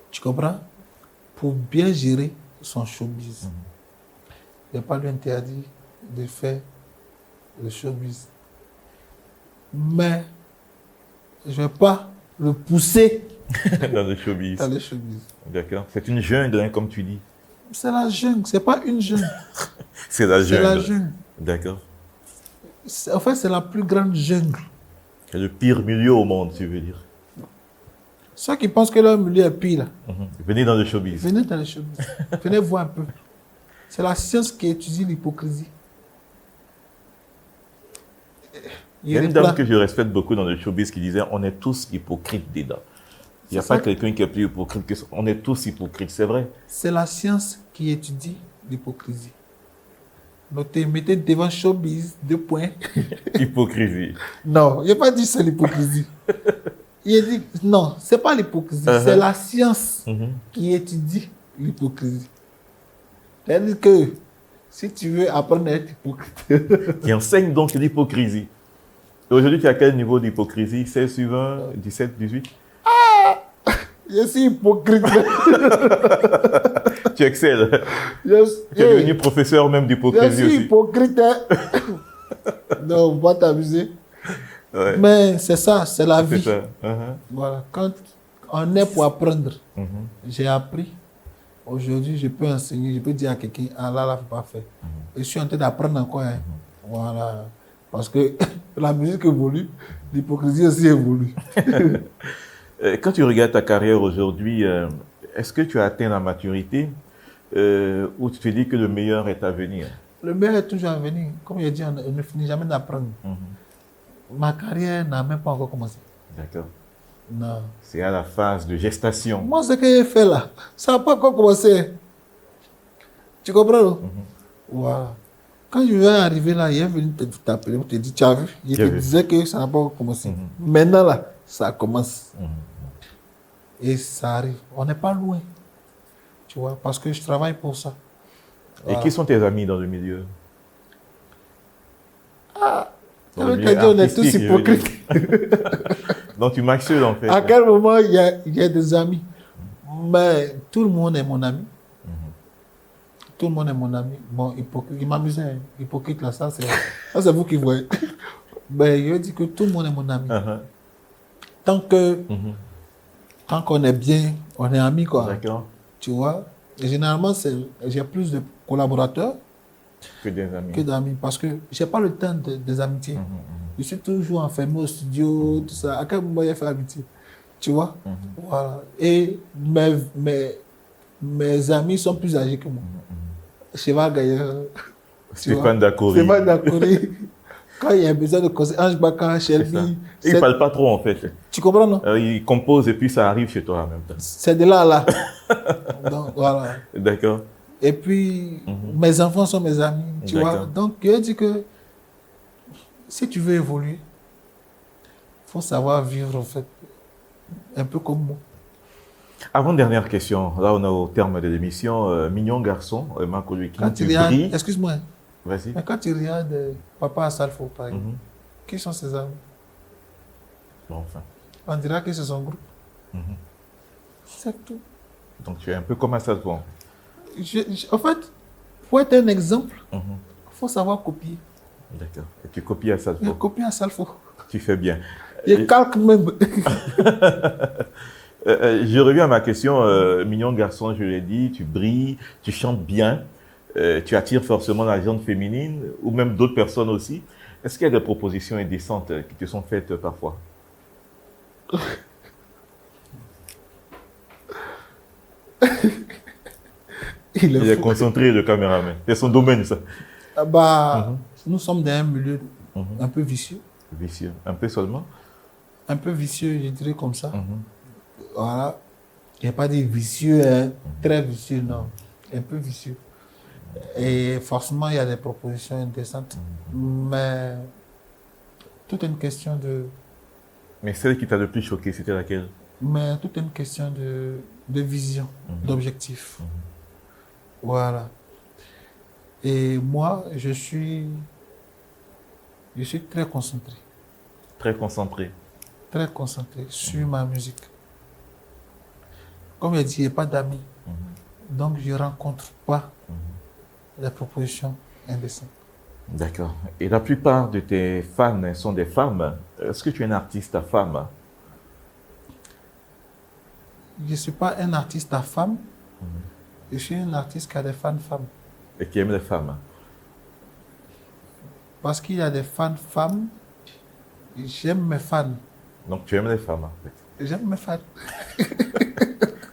Tu comprends? Pour bien gérer son showbiz. Je ne vais pas lui interdire de faire le showbiz. Mais je ne vais pas le pousser Dans le showbiz. dans le showbiz. D'accord. C'est une jungle, hein, comme tu dis. C'est la jungle, ce n'est pas une jungle. C'est la jungle. C'est la jungle. D'accord. En fait, c'est la plus grande jungle. C'est le pire milieu au monde, tu veux dire. Ceux qui pensent que leur milieu est pire, là, Venez dans le showbiz. venez dans le showbiz. Venez voir un peu. C'est la science qui étudie l'hypocrisie. Il y a une dame que je respecte beaucoup dans le showbiz qui disait on est tous hypocrites dedans. Il n'y a pas quelqu'un qui est plus hypocrite que ça. On est tous hypocrites, c'est vrai. C'est la science qui étudie l'hypocrisie. Notez, mettez devant showbiz, 2 points. Hypocrisie. Non, il n'a pas dit c'est l'hypocrisie. Il a dit non, c'est pas l'hypocrisie, c'est la science qui étudie l'hypocrisie. C'est-à-dire que si tu veux apprendre à être hypocrite, Qui enseigne donc l'hypocrisie. Et aujourd'hui, tu as quel niveau d'hypocrisie? 16 sur 20, 17, 18? je suis hypocrite. Tu excelles. Tu Je es devenu professeur même d'hypocrisie suis aussi. hypocrite. Hein. Non, on va t'amuser. Ouais. Mais c'est ça, c'est la C'est vie. ça. Voilà, quand on est pour apprendre, j'ai appris. Aujourd'hui, je peux enseigner, je peux dire à quelqu'un, ah là, faut pas faire. Et je suis en train d'apprendre encore. Hein. Voilà. Parce que la musique évolue, l'hypocrisie aussi évolue. Quand tu regardes ta carrière aujourd'hui, est-ce que tu as atteint la maturité ou tu te dis que le meilleur est à venir? Le meilleur est toujours à venir. Comme je dis, on ne finit jamais d'apprendre. Ma carrière n'a même pas encore commencé. D'accord. Non. C'est à la phase de gestation. Moi, ce que j'ai fait là, ça n'a pas encore commencé. Tu comprends, non? Voilà. Quand je vais arriver là, il est venu t'appeler, on te dit, tu as vu? Je te disais que ça n'a pas encore commencé. Maintenant là, ça commence. Et ça arrive. On n'est pas loin. Tu vois, parce que je travaille pour ça. Et qui sont tes amis dans le milieu? Dans le On milieu est tous artistique, je veux hypocrites. Donc tu marches seul en fait. À quel moment il y a des amis? Mais tout le monde est mon ami. Tout le monde est mon ami. Bon, hypocrite, il m'amusait. Hein. Hypocrite là, ça c'est vous qui voyez. Mais je dis que tout le monde est mon ami. Tant qu'on est bien, on est amis quoi. D'accord. Tu vois? Et généralement, j'ai plus de collaborateurs Que des amis. que d'amis. Parce que je n'ai pas le temps des amitiés. Je suis toujours enfermé au studio, tout ça. À quel moment il a fait amitié? Tu vois? Voilà. Et mes amis sont plus âgés que moi. Cheval Gaillard, Stéphane Dacoury. Stéphane Dacoury. Quand il y a besoin de causer, Ange Baka, Shelby. Il ne parle pas trop en fait. Tu comprends, non? Il compose et puis ça arrive chez toi en même temps. C'est de là à là. Donc, voilà. D'accord. Et puis, mes enfants sont mes amis, tu vois. Donc, je dis que si tu veux évoluer, il faut savoir vivre, en fait, un peu comme moi. Avant-dernière question, là on est au terme de l'émission. Mignon garçon, Marco Lukin, Quand tu tu regardes, brilles. excuse-moi, Vas-y. mais quand tu regardes Papa à Salfo, par exemple, qui sont ses amis? Bon, enfin. On dira que c'est son groupe. C'est tout. Donc tu es un peu comme un savant. En fait, pour être un exemple, il faut savoir copier. D'accord. Et tu copies à Je Salfo. copie à Salfo. Tu fais bien. Je calque même. Je reviens à ma question. Mignon garçon, je l'ai dit, tu brilles, tu chantes bien, tu attires forcément la gente féminine ou même d'autres personnes aussi. Est-ce qu'il y a des propositions indécentes qui te sont faites parfois? Il est concentré, le caméraman. C'est son domaine, ça. Nous sommes dans un milieu un peu vicieux. Vicieux. Un peu seulement? Un peu vicieux, je dirais comme ça. Voilà. Il n'y a pas de vicieux, hein, très vicieux, non. Un peu vicieux. Et forcément, il y a des propositions indécentes. Mais toute une question de... Mais celle qui t'a le plus choqué, c'était laquelle? Mais toute une question de vision, d'objectif. Voilà. Et moi, je suis très concentré. Très concentré. Très concentré sur ma musique. Comme je dis, il n'y a pas d'amis. Donc, je ne rencontre pas les propositions indécentes. D'accord. Et la plupart de tes fans sont des femmes. Est-ce que tu es un artiste à femme? Je ne suis pas un artiste à femme. Je suis un artiste qui a des fans femmes. Et qui aime les femmes? Parce qu'il y a des fans femmes, j'aime mes fans. Donc tu aimes les femmes en fait. J'aime mes fans.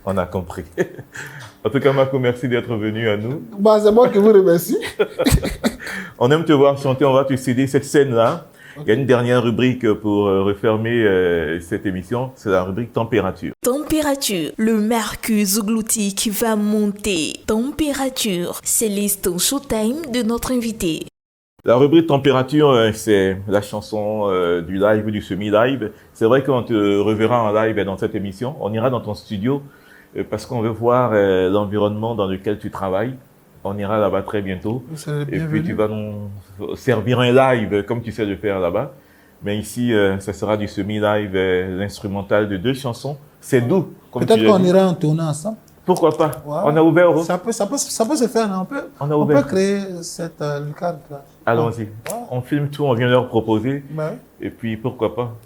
On a compris. En tout cas, Marco, merci d'être venu à nous. C'est moi qui vous remercie. On aime te voir chanter, on va te céder cette scène-là. Il y a une dernière rubrique pour refermer cette émission, c'est la rubrique température. Température, le mercure zougloutique va monter. Température, c'est l'instant showtime de notre invité. La rubrique température, c'est la chanson du live ou du semi-live. C'est vrai qu'on te reverra en live dans cette émission. On ira dans ton studio parce qu'on veut voir l'environnement dans lequel tu travailles. On ira là-bas très bientôt. Et puis tu vas nous servir un live comme tu sais le faire là-bas. Mais ici, ça sera du semi-live, l'instrumental de 2 chansons. C'est doux. Peut-être qu'on ira en tournée ensemble. Pourquoi pas? Ouais. On a ouvert. Ça peut se faire. Hein. On peut créer cette lucarne-là. Allons-y. Ouais. On filme tout, on vient leur proposer. Ouais. Et puis pourquoi pas?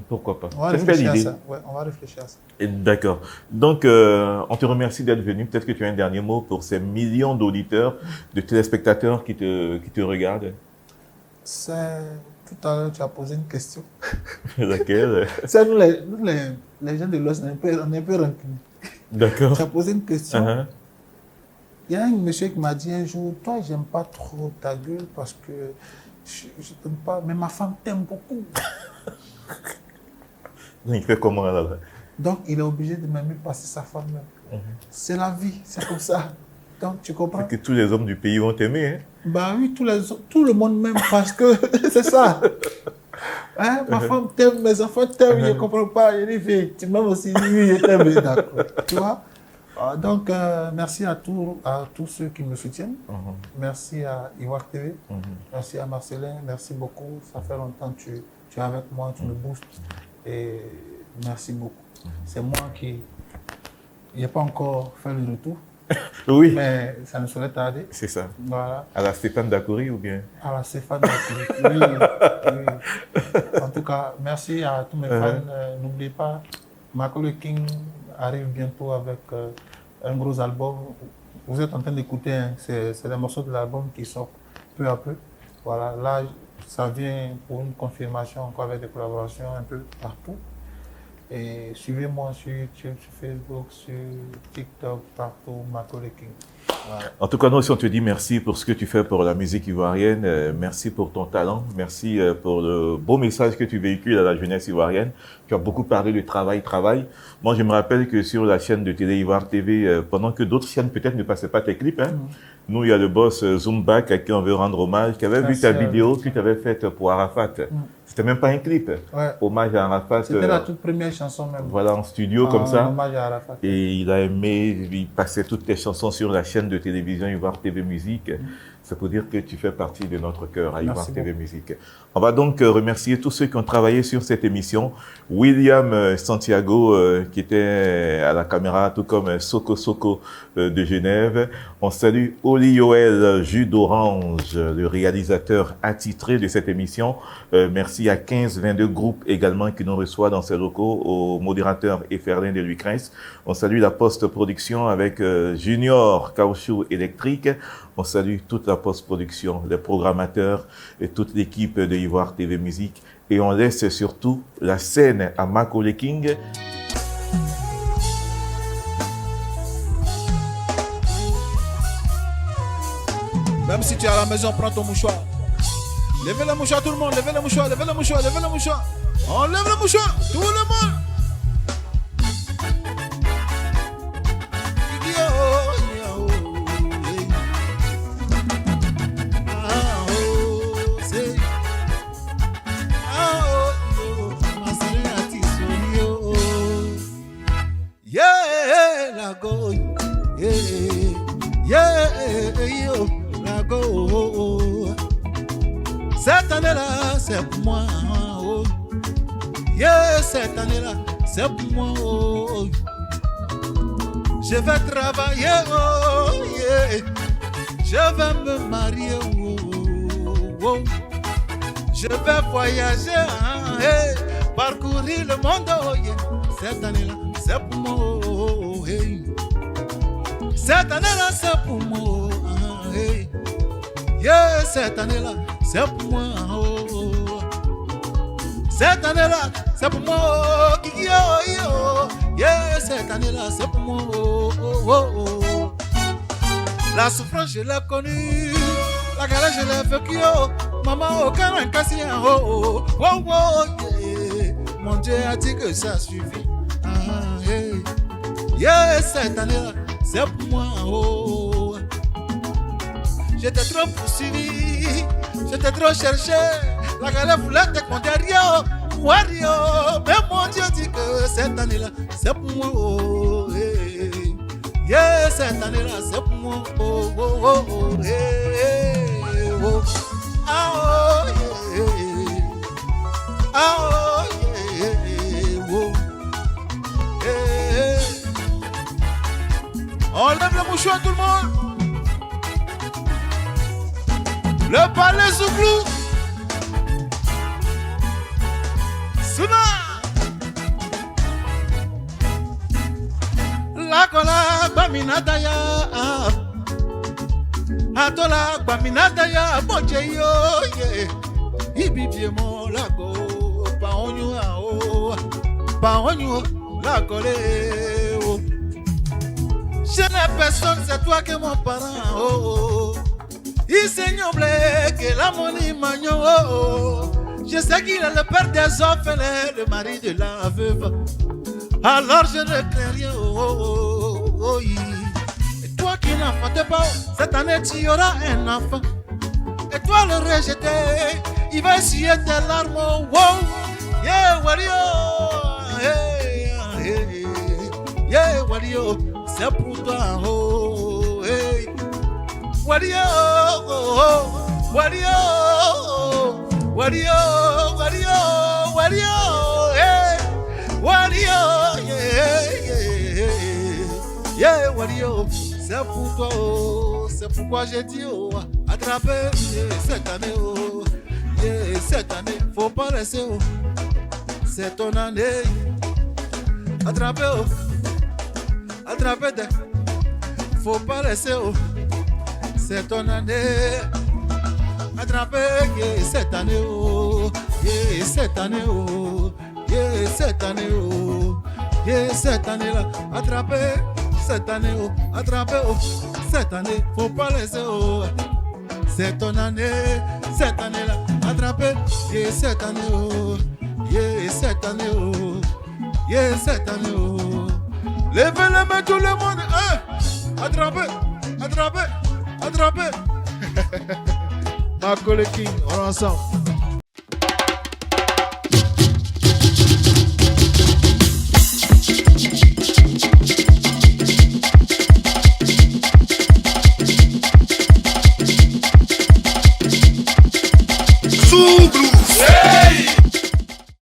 Pourquoi pas? On va C'est une belle réfléchir idée. à ça. Ouais, on va réfléchir à ça. D'accord. Donc, on te remercie d'être venu. Peut-être que tu as un dernier mot pour ces millions d'auditeurs, de téléspectateurs qui te regardent. Tout à l'heure, tu as posé une question. Laquelle? C'est nous, les gens de l'Ouest, on est un peu rancuniers. D'accord. Tu as posé une question. Il y a un monsieur qui m'a dit un jour, toi, j'aime pas trop ta gueule parce que je t'aime pas, mais ma femme t'aime beaucoup. Il fait comment là? Donc, il est obligé de m'aimer parce que c'est sa femme même. C'est la vie, c'est comme ça. Donc, tu comprends? C'est que tous les hommes du pays vont t'aimer, hein? Bah oui, tout le monde m'aime parce que c'est ça. Hein? Ma femme t'aime, mes enfants t'aiment, je ne comprends pas. Je dis, tu m'aimes aussi, oui, je t'aime, d'accord. Tu vois? Donc, merci à tous ceux qui me soutiennent. Merci à Iwak TV. Merci à Marcelin. Merci beaucoup. Ça fait longtemps que tu es avec moi, tu me boostes. Et merci beaucoup. C'est moi qui n'ai pas encore fait le retour. Oui. Mais ça ne saurait tarder. C'est ça. Voilà. À la Stéphane Dacoury ou bien? À la Stéphane Dacoury. Oui. En tout cas, merci à tous mes fans. N'oubliez pas, Marco Le King arrive bientôt avec un gros album. Vous êtes en train d'écouter, hein, c'est des morceaux de l'album qui sortent peu à peu. Voilà, là, ça vient pour une confirmation encore avec des collaborations un peu partout. Et suivez-moi sur YouTube, sur Facebook, sur TikTok, partout, Marco Le King. En tout cas, nous aussi, on te dit merci pour ce que tu fais pour la musique ivoirienne. Merci pour ton talent. Merci pour le beau message que tu véhicules à la jeunesse ivoirienne. Tu as beaucoup parlé de travail. Moi, je me rappelle que sur la chaîne de Télé Ivoire TV, pendant que d'autres chaînes peut-être ne passaient pas tes clips, nous, il y a le boss Zumback à qui on veut rendre hommage, qui avait vu ta vidéo que tu avais faite pour Arafat. C'était même pas un clip. Hommage à Arafat. C'était la toute première chanson même. Voilà, en studio comme ça. Hommage à Arafat. Et il a aimé, il passait toutes tes chansons sur la chaîne de télévision Ivoire TV Musique. C'est pour dire que tu fais partie de notre cœur à Ivoire TV Musique. On va donc remercier tous ceux qui ont travaillé sur cette émission. William Santiago, qui était à la caméra, tout comme Soko de Genève. On salue Oli Yoel, jus d'orange, le réalisateur attitré de cette émission. Merci à 1522 groupes également qui nous reçoit dans ses locaux, au modérateur Eferlin de Lucrèce. On salue la post-production avec Junior Caoutchouc Électrique. On salue toute la post-production, les programmateurs et toute l'équipe de Ivoire TV Musique. Et on laisse surtout la scène à Macaulay King. Même si tu es à la maison, prends ton mouchoir. Levez le mouchoir, tout le monde. Levez le mouchoir, levez le mouchoir, levez le mouchoir. On lève le mouchoir, tout le monde. Cette année-là, c'est pour moi. Oh. Yeah, cette année-là, c'est pour moi. Oh. Je vais travailler. Oh, yeah. Je vais me marier. Oh, oh. Je vais voyager. Hey. Parcourir le monde. Oh, yeah. Cette année-là, c'est pour moi. Oh, hey. Cette année-là, c'est pour moi. Hey. Yeah, cette année-là, c'est pour moi. Oh. Cette année-là, c'est pour moi. Oh. Yo, yo. Yeah, cette année-là, c'est pour moi. Oh, oh, oh. La souffrance, je l'ai connue. La galère, je l'ai vécue. Oh. Maman, aucun incassé. Oh, oh, oh, oh, yeah. Mon Dieu a dit que ça suffit. Hey. Yeah, cette année-là, c'est pour moi. Oh. J'étais trop poursuivi, j'étais trop cherché. La galère voulait te compter Rio, Wario. Mais mon Dieu dit que cette année-là, c'est pour moi. Oh, hey. Yeah, cette année-là, c'est pour moi. Oh, oh, oh, oh, hey, oh. Ah, oh, yeah. Ah, oh, yeah. Oh. Hey. On lève le mouchoir, tout le monde. Le palais Zouglou Souna La kola Baminadaya Atola Baminadaya Bonje yo Ibibie mon lago Paonyo ao Paonyo la colé. Je n'ai personne, c'est toi que mon parent. Oh, oh. Il s'ignorait que la monnaie magnon. Oh, oh. Je sais qu'il est le père des orphelins, le mari de la veuve. Alors je ne crains rien. Oh, oh, oh, oh. Et toi qui n'enfantes pas, cette année tu auras un enfant. Et toi le rejeter, il va essuyer tes larmes. Oh, oh. Yeah, Wario. Hey, hey, yeah, Wario. C'est pour toi. Oh, hey. Wario, oh, oh. Wario, oh. Wario, Wario, Wario, hey. Wario, yeah, yeah, yeah, Wario. C'est pour toi, oh. C'est pourquoi j'ai dit, oh, attraper cette année, oh. Yeah, cette année, faut pas laisser, oh. C'est ton année. Attraper, oh. Attraper, faut pas laisser, oh. C'est ton année. Attraper, yeah, cette année, oh. Yeah, cette année, oh. Yeah, cette année, oh. Yeah, cette année-là. Attraper, cette année, oh, attrapez, oh, cette année, faut pas laisser, oh, c'est ton année, cette année-là, attrapez, yeah, cette année, oh, yeah, cette année, oh, yeah, cette année, oh, levez les mains tout le monde, hein, attrapez, attrapez, attrapez, Marco le King, on est ensemble. Zouglou.